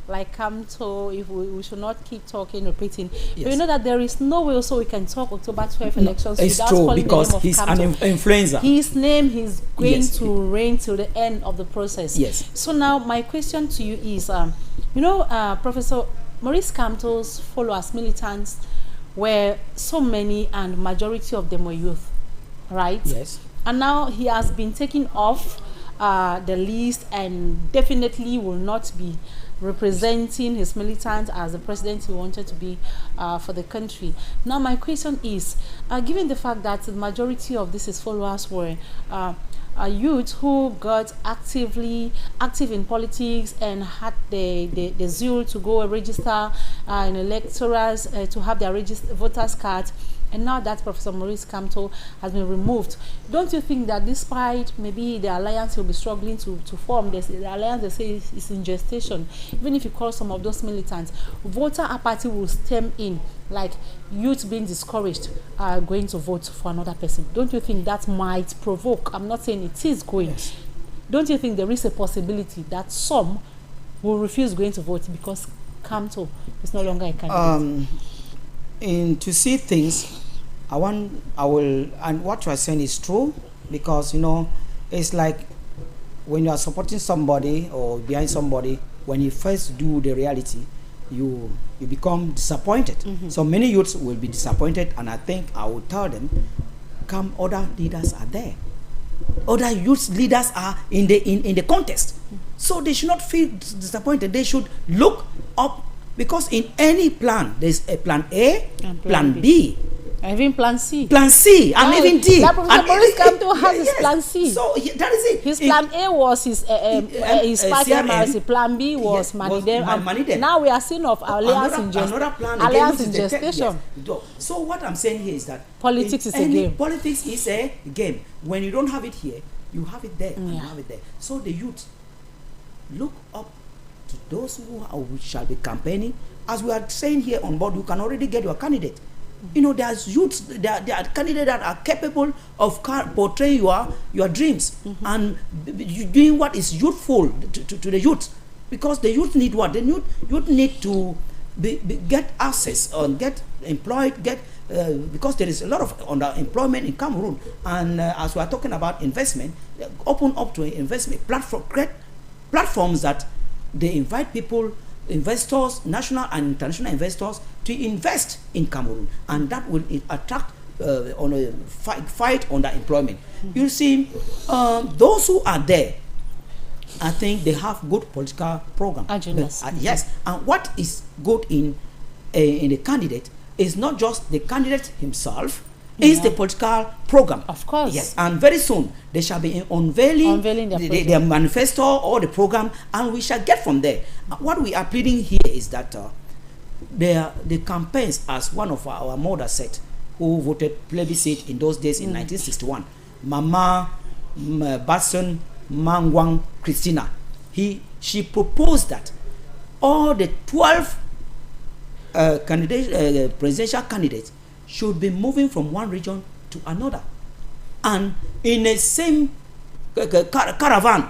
like Kamto, if we should not keep talking, repeating. Yes. But you know that there is no way also we can talk October 12th elections without calling because the name he's of Kamto. An influencer. His name is going to reign till the end of the process. Yes. So now my question to you is, you know, Professor Maurice Kamto's followers, militants, were so many, and majority of them were youth, right? Yes. And now he has been taken off the list, and definitely will not be representing his militants as the president he wanted to be for the country. Now my question is, given the fact that the majority of his followers were youth who got active in politics and had the zeal to go register in electorals to have their voters card, and now that Professor Maurice Kamto has been removed, don't you think that despite maybe the alliance will be struggling to form, the alliance they say is in gestation, even if you call some of those militants, voter apathy will stem in, like youth being discouraged going to vote for another person? Don't you think that might provoke, I'm not saying it is going, yes, don't you think there is a possibility that some will refuse going to vote because Kamto is no longer a candidate? To see things, and what you are saying is true, because it's like when you are supporting somebody or behind somebody, when you first do the reality, you become disappointed. So many youths will be disappointed, and I think I will tell them, come, other leaders are there, other youth leaders are in the contest, so they should not feel disappointed. They should look up, because in any plan there's a plan A and plan B. And even plan C. Plan C, and even D. That Professor Maurice Kamto has his plan C. So that is it. His plan A was his party MRC. Plan B was Manidem. Now we are seeing of alliance in gestation. Yes. So what I'm saying here is that politics is a game. Politics is a game. When you don't have it here, you have it there, and you have it there. So the youth look up to those who shall be campaigning. As we are saying here on board, you can already get your candidate. There's youths, there are candidates that are capable of portraying your dreams and doing what is youthful to the youth, because the youth need what? The youth need to get access or get employed, because there is a lot of underemployment in Cameroon, and as we are talking about investment, open up to investment platforms that they invite people, investors, national and international investors, to invest in Cameroon, and that will attract on a fight on the employment. You see, those who are there, I think they have good political program. Yes, and what is good in the candidate is not just the candidate himself, is the political program. Of course. Yes, and very soon they shall be unveiling their manifesto or the program, and we shall get from there. What we are pleading here is that the campaigns, as one of our mother said, who voted plebiscite in those days in 1961, Mama Batson Mangwang Christina, she proposed that all the 12 presidential candidates should be moving from one region to another, and in a same caravan,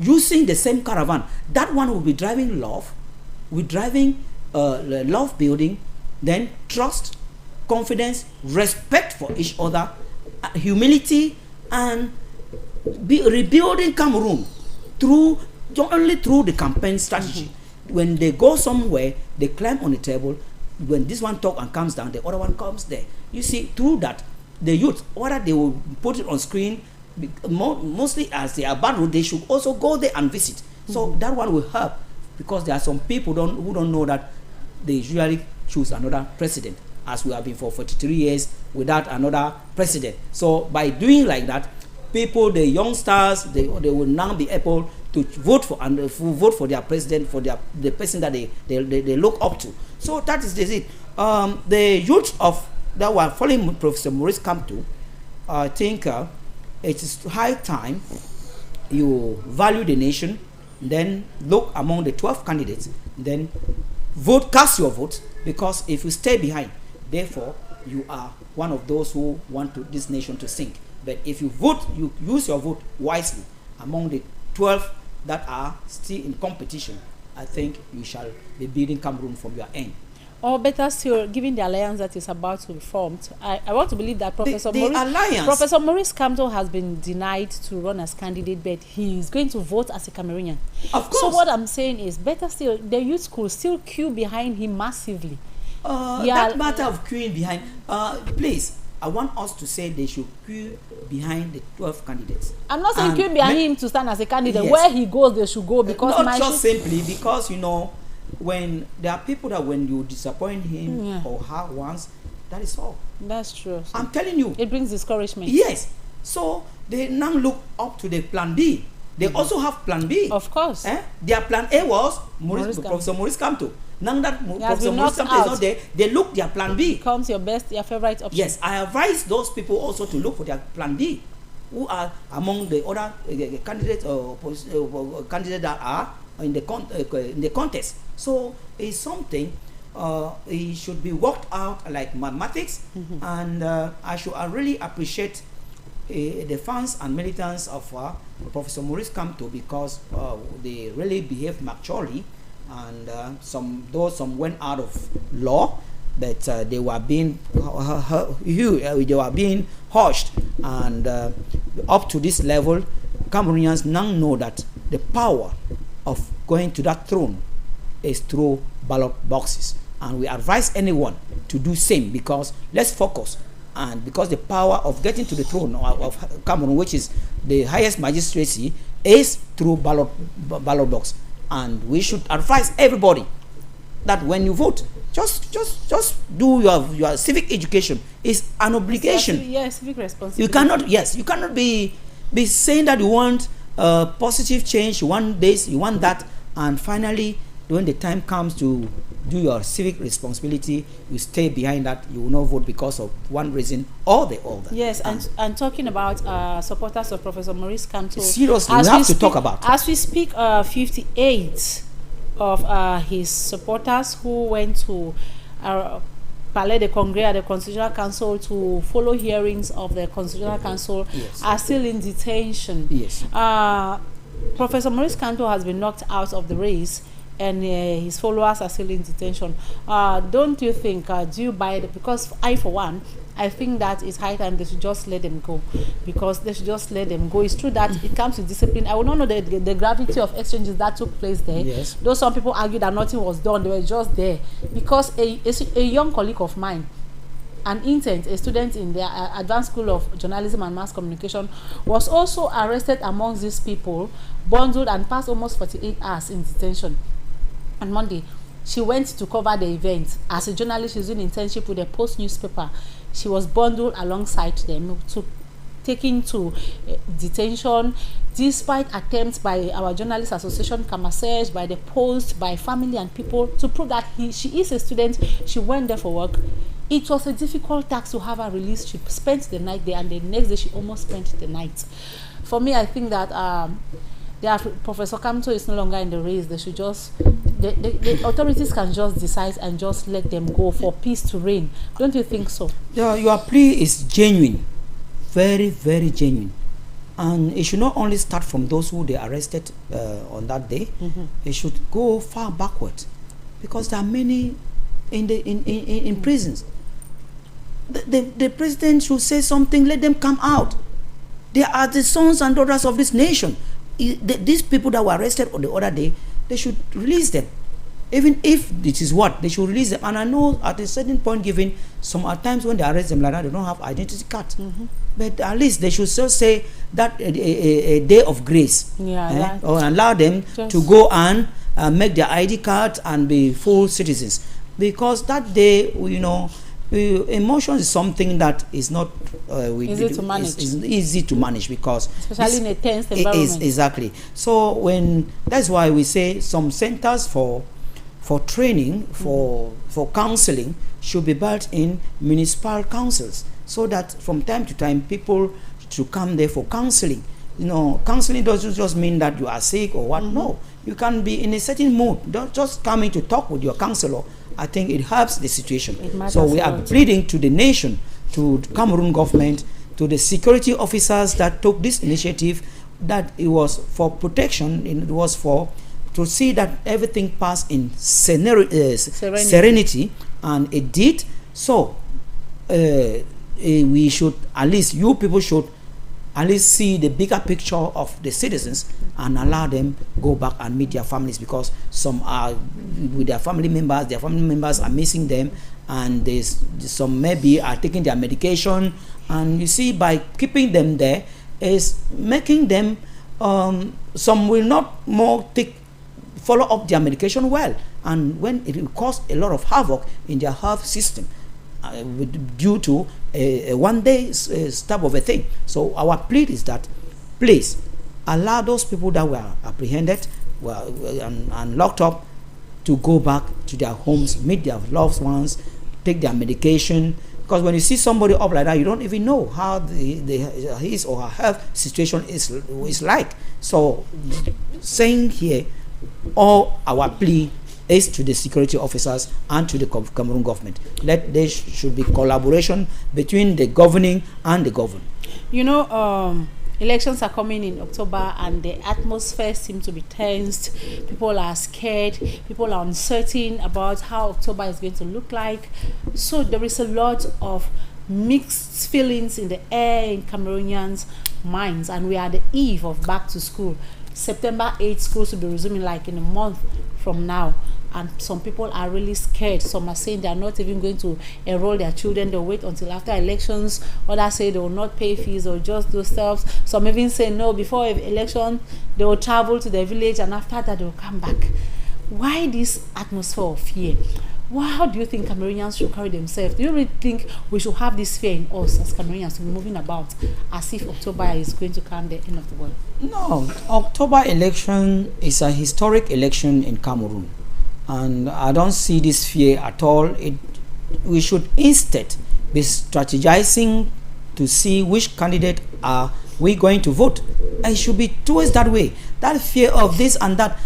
using the same caravan. That one will be driving love, love building, then trust, confidence, respect for each other, humility, and rebuilding Cameroon only through the campaign strategy. When they go somewhere, they climb on the table. When this one talks and comes down, the other one comes there. You see, through that, the youth, whether they will put it on screen, mostly as they are bad road, they should also go there and visit. So that one will help, because there are some people who don't know that they usually choose another president, as we have been for 43 years without another president. So by doing like that, people, the youngsters, they will now be able to vote for their president, for the person that they look up to. So that is it. The youth that were following Professor Maurice Kamto, I think it is high time you value the nation, then look among the 12 candidates, then cast your vote, because if you stay behind, therefore you are one of those who want this nation to sink. But if you vote, you use your vote wisely among the 12 that are still in competition, I think you shall be building Cameroon from your end. Or better still, given the alliance that is about to be formed, I want to believe that Professor Maurice Kamto has been denied to run as candidate, but he is going to vote as a Cameroonian. Of course. So what I'm saying is, better still, the youth could still queue behind him massively. That matter of queuing behind, please, I want us to say they should queue behind the 12 candidates. I'm not saying queue behind him to stand as a candidate. Yes. Where he goes, they should go, because not just simply because, you know, when there are people that when you disappoint him or her once, that is all. That's true. So I'm telling you. It brings discouragement. Yes. So they now look up to the plan B. They also have plan B. Of course. Their plan A was Professor Maurice Kamto. Now that Professor Maurice Kamto is not there, they look their plan B. Becomes your favorite option. Yes, I advise those people also to look for their plan B, who are among the other candidates or candidates that are in the contest. So it's something it should be worked out like mathematics, and I really appreciate the fans and militants of Professor Maurice Kamto, because they really behaved maturely, and some went out of law, but they were being hushed, and up to this level, Cameroonians now know that the power of going to that throne is through ballot boxes, and we advise anyone to do same, because let's focus. And because the power of getting to the throne of Cameroon, which is the highest magistracy, is through ballot box, and we should advise everybody that when you vote, just do your civic education. It's an obligation. Yes, civic responsibility. You cannot be saying that you want positive change, you want this, you want that, and finally, when the time comes to do your civic responsibility, you stay behind that. You will not vote because of one reason or the other. Yes, and talking about supporters of Professor Maurice Kamto. Seriously, we have to talk about. As we speak, 58 of his supporters who went to Palais de Congrès at the Constitutional Council to follow hearings of the Constitutional Council are still in detention. Yes. Professor Maurice Kamto has been knocked out of the race, and his followers are still in detention. Don't you think, do you buy it? Because I, for one, I think that it's high time they should just let them go. Because they should just let them go. It's true that it comes with discipline. I will not know the gravity of exchanges that took place there. Yes. Though some people argue that nothing was done, they were just there. Because a young colleague of mine, an intern, a student in the Advanced School of Journalism and Mass Communication, was also arrested amongst these people, bundled, and passed almost 48 hours in detention. On Monday, she went to cover the event. As a journalist, she's doing internship with the Post newspaper. She was bundled alongside them, taken to detention, despite attempts by our Journalist Association, Kamasej, by the Post, by family and people, to prove that she is a student. She went there for work. It was a difficult task to have her released. She spent the night there, and the next day she almost spent the night. For me, I think that Professor Kamto is no longer in the race. They should just, the authorities can just decide and just let them go for peace to reign. Don't you think so? Yeah, your plea is genuine, very, very genuine, and it should not only start from those who they arrested on that day. It should go far backward, because there are many in prisons. The president should say something. Let them come out. They are the sons and daughters of this nation. These people that were arrested on the other day, they should release them. Even if it is what, they should release them. And I know at a certain point given, some at times when they arrest them like that, they don't have identity card. But at least they should still say that a day of grace. Or allow them to go and make their ID card and be full citizens. Because that day, you know, emotion is something that is not easy to manage. It's easy to manage, because especially in a tense environment. Exactly. So that's why we say some centers for training, for counseling should be built in municipal councils, so that from time to time people should come there for counseling. You know, counseling doesn't just mean that you are sick or what. No, you can be in a certain mood. Don't just coming to talk with your counselor. I think it helps the situation. So we are pleading to the nation, to the Cameroon government, to the security officers that took this initiative, that it was for protection, it was to see that everything passed in serenity, and it did. So we should, at least you people should at least see the bigger picture of the citizens and allow them go back and meet their families, because some are with their family members are missing them, and some maybe are taking their medication, and you see by keeping them there is making them some will not more follow up their medication well, and when it will cause a lot of havoc in their health system due to a one day type of a thing. So our plea is that please allow those people that were apprehended and locked up to go back to their homes, meet their loved ones, take their medication. Because when you see somebody up like that, you don't even know how his or her health situation is like. So, saying here, all our plea is to the security officers and to the Cameroon government. There should be collaboration between the governing and the governed. You know, elections are coming in October, and the atmosphere seems to be tensed. People are scared. People are uncertain about how October is going to look like. So there is a lot of mixed feelings in the air in Cameroonians' minds, and we are at the eve of back to school. September 8th, schools will be resuming like in a month from now. And some people are really scared. Some are saying they are not even going to enroll their children. They'll wait until after elections. Others say they will not pay fees or just do stuff. Some even say no, before election they will travel to their village, and after that they will come back. Why this atmosphere of fear? How do you think Cameroonians should carry themselves? Do you really think we should have this fear in us as Cameroonians to be moving about as if October is going to come the end of the world? No, October election is a historic election in Cameroon. And I don't see this fear at all. We should instead be strategizing to see which candidate are we going to vote. It should be towards that way. That fear of this and that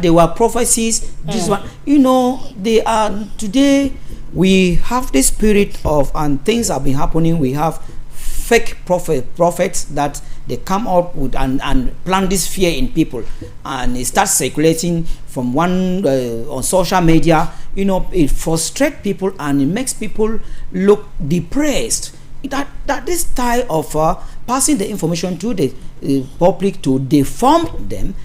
there were prophecies. This one, they are today. We have this spirit of, and things have been happening. We have fake prophets that they come up with and plant this fear in people, and it starts circulating from one on social media. It frustrates people and it makes people look depressed. That this style of passing the information to the public to deform them,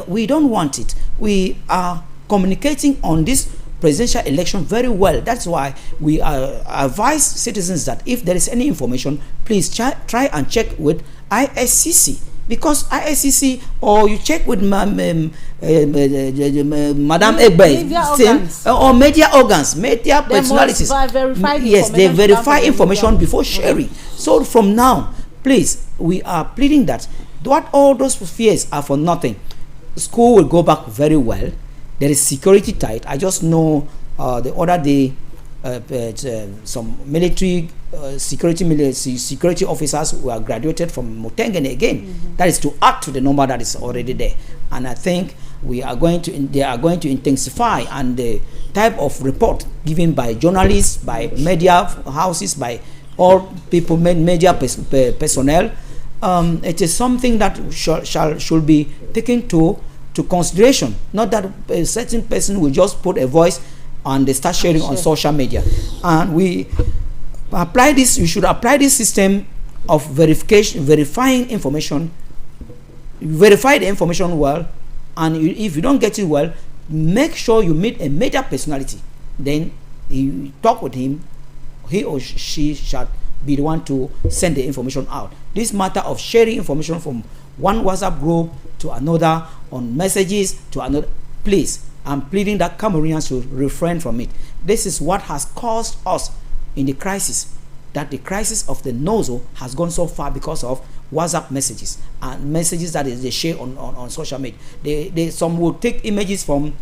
we don't want it. We are communicating on this presidential election very well. That's why we advise citizens that if there is any information, please try and check with ISCC, because ISCC, or you check with Madam EGBESON or media organs, media personalities. Yes, they verify information before sharing. So from now, please, we are pleading that all those fears are for nothing. School will go back very well. There is security tight. I just know the other day some military security officers who are graduated from Mutengene again. That is to add to the number that is already there. And I think they are going to intensify, and the type of report given by journalists, by media houses, by all people, media personnel, it is something that should be taken to consideration. Not that a certain person will just put a voice and they start sharing on social media. And we should apply this system of verifying information, verify the information well, and if you don't get it well, make sure you meet a major personality. Then you talk with him, he or she shall be the one to send the information out. This matter of sharing information from one WhatsApp group to another, on messages to another, please, I'm pleading that Cameroonians should refrain from it. This is what has caused us in the crisis, that the crisis of the nozzle has gone so far because of WhatsApp messages and messages that they share on social media. Some will take images from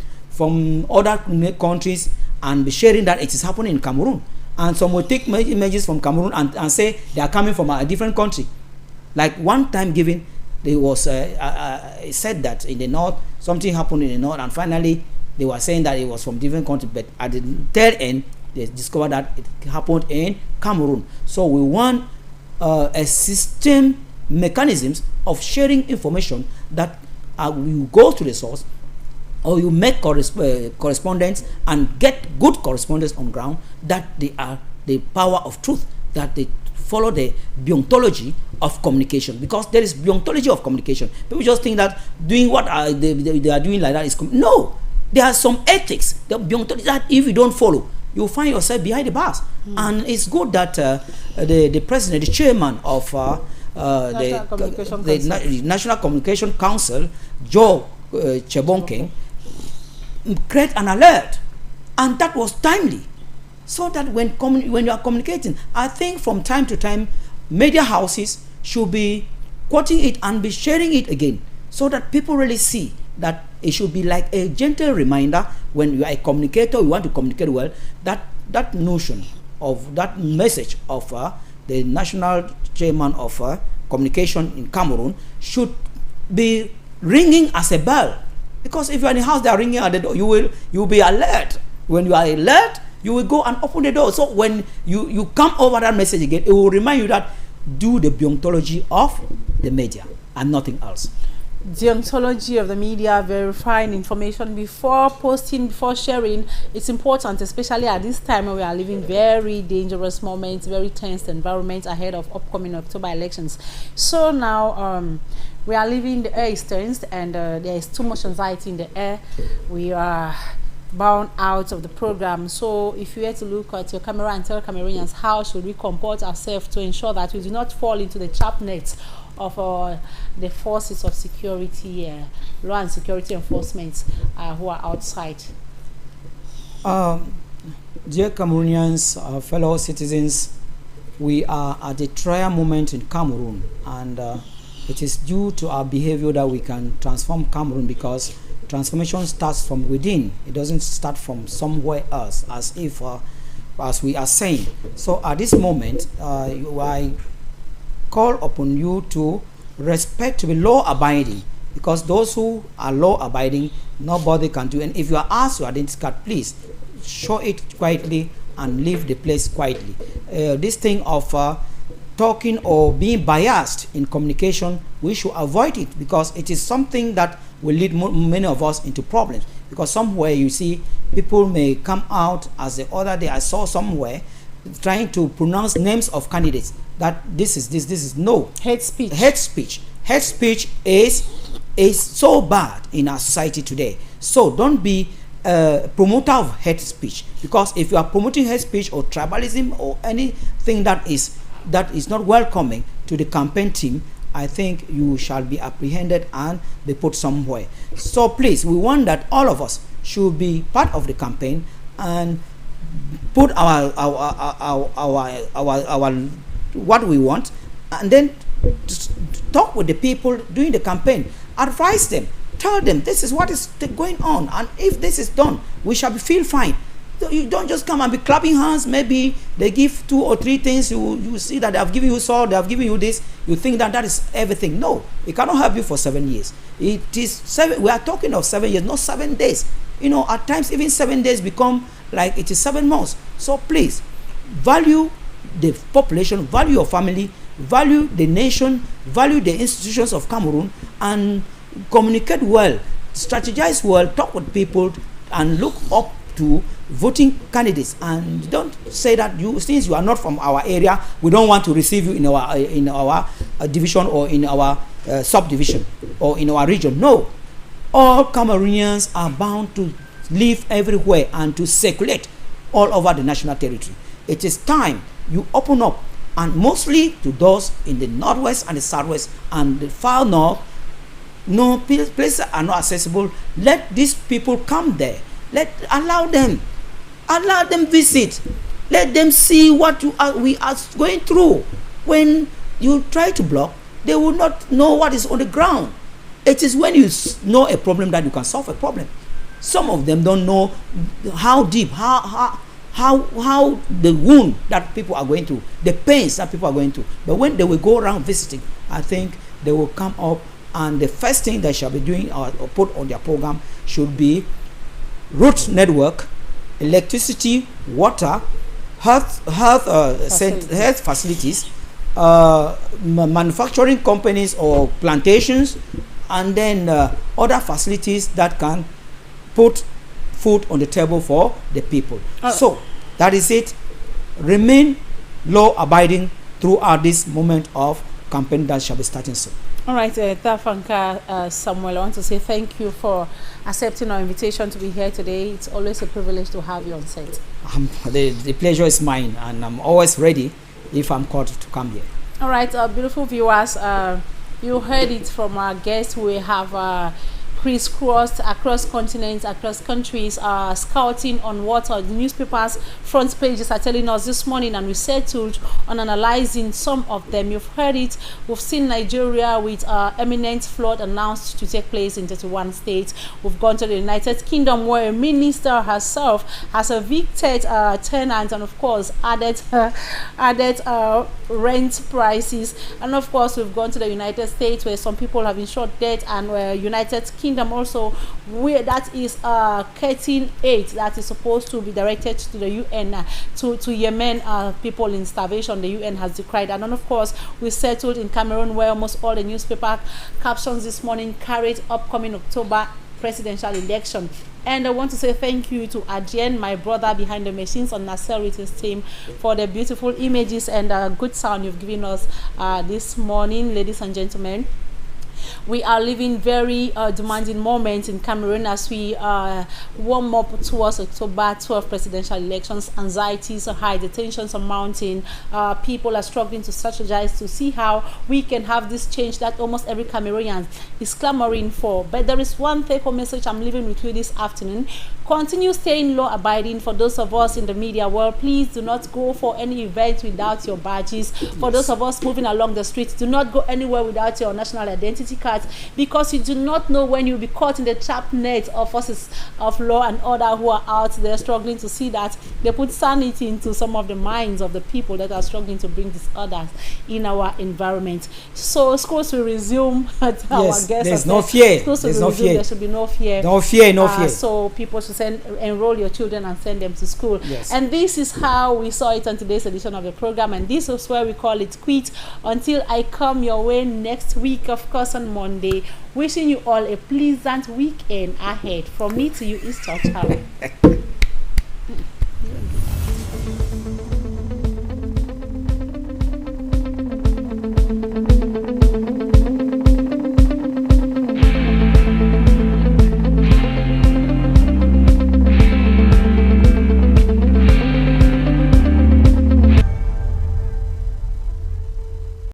other countries and be sharing that it is happening in Cameroon, and some will take images from Cameroon and say they are coming from a different country. Like one time given, there was it said that in the north something happened in the north, and finally they were saying that it was from different country, but at the tail end they discovered that it happened in Cameroon. So we want a system mechanisms of sharing information that you go to the source, or you make correspondence and get good correspondence on ground, that they are the power of truth, that they follow the deontology of communication, because there is deontology of communication. People just think that doing what they are doing like that is no. There are some ethics, the deontology, that if you don't follow, you find yourself behind the bars. And it's good that the president, the chairman of the National Communication Council, Joe Chebonking, create an alert, and that was timely, so that when you are communicating, I think from time to time media houses should be quoting it and be sharing it again, so that people really see that it should be like a gentle reminder when you are a communicator, you want to communicate well, that notion of that message of the national chairman of communication in Cameroon should be ringing as a bell. Because if you're in the house, they are ringing at the door, you will be alert. When you are alert, you will go and open the door. So when you come over that message again, it will remind you that do the deontology of the media and nothing else. Deontology of the media, verifying information before posting, before sharing, it's important, especially at this time when we are living very dangerous moments, very tense environment ahead of upcoming October elections. So now we are living, the air is tense, and there is too much anxiety in the air. We are bound out of the program. So if you were to look at your camera and tell Cameroonians how should we comport ourselves to ensure that we do not fall into the trap nets of the forces of security, law and security enforcement who are outside. Dear Cameroonians, fellow citizens, we are at a trial moment in Cameroon, and it is due to our behavior that we can transform Cameroon, because transformation starts from within. It doesn't start from somewhere else, as we are saying. So at this moment, I call upon you to respect, to be law-abiding, because those who are law-abiding, nobody can do. And if you are asked your identity card, please show it quietly and leave the place quietly. This thing of talking or being biased in communication, we should avoid it, because it is something that will lead many of us into problems. Because somewhere you see people may come out, as the other day I saw somewhere, trying to pronounce names of candidates, that this is no. Hate speech. Hate speech is so bad in our society today. So don't be a promoter of hate speech, because if you are promoting hate speech or tribalism or anything that is not welcoming to the campaign team, I think you shall be apprehended and be put somewhere. So please, we want that all of us should be part of the campaign and put our what we want, and then talk with the people doing the campaign, advise them, tell them this is what is going on, and if this is done, we shall feel fine. You don't just come and be clapping hands. Maybe they give 2 or 3 things, you see that they have given you salt, they have given you this, you think that is everything. No, it cannot help you for 7 years. It is 7. We are talking of 7 years, not 7 days. You know, at times even 7 days become like it is 7 months. So please, value the population, value your family, value the nation, value the institutions of Cameroon, and communicate well, strategize well, talk with people, and look up to voting candidates. And don't say that since you are not from our area, we don't want to receive you in our division or in our subdivision or in our region. No, all Cameroonians are bound to live everywhere and to circulate all over the national territory. It is time you open up, and mostly to those in the northwest and the southwest and the far north. No places are not accessible. Let these people come there. Allow them visit. Let them see what we are going through. When you try to block, they will not know what is on the ground. It is when you know a problem that you can solve a problem. Some of them don't know how deep, how the wound that people are going through, the pains that people are going through. But when they will go around visiting, I think they will come up, and the first thing they shall be doing or put on their program should be road network, electricity, water, health facilities, manufacturing companies or plantations, and then other facilities that can put food on the table for the people. So that is it. Remain law-abiding throughout this moment of campaign that shall be starting soon. All right, FANKA Samuel, I want to say thank you for accepting our invitation to be here today. It's always a privilege to have you on set. the pleasure is mine, and I'm always ready if I'm called to come here. All right, beautiful viewers, you heard it from our guests. We have crisscrossed across continents, across countries, scouting on what the newspapers' front pages are telling us this morning, and we settled on analyzing some of them. You've heard it. We've seen Nigeria with imminent flood announced to take place in 31 states. We've gone to the United Kingdom, where a minister herself has evicted tenants and, of course, added rent prices. And, of course, we've gone to the United States, where some people have been shot dead, and United Kingdom also, where that is cutting aid that is supposed to be directed to the UN, to Yemen, people in starvation. The UN has decried. And then, of course, we settled in Cameroon, where almost all the newspaper captions this morning carried upcoming October presidential election. And I want to say thank you to Adien, my brother behind the machines, on Nasser with his team, for the beautiful images and good sound you've given us this morning, ladies and gentlemen. We are living very demanding moments in Cameroon as we warm up towards October 12 presidential elections. Anxieties are high, the tensions are mounting. People are struggling to strategize to see how we can have this change that almost every Cameroonian is clamoring for. But there is one take-home message I'm leaving with you this afternoon. Continue staying law-abiding. For those of us in the media world, please do not go for any event without your badges. For those of us moving along the streets, do not go anywhere without your national identity card, because you do not know when you'll be caught in the trap net of forces of law and order who are out there struggling to see that they put sanity into some of the minds of the people that are struggling to bring disorders in our environment. So schools will resume. Our guests, there's no fear. There's no fear. There should be no fear. No fear, no fear. So people should enroll your children and send them to school. Yes. And this is how we saw it on today's edition of the program, and this is where we call it quit until I come your way next week, of course, on Monday. Wishing you all a pleasant weekend ahead. From me to you is ciao ciao.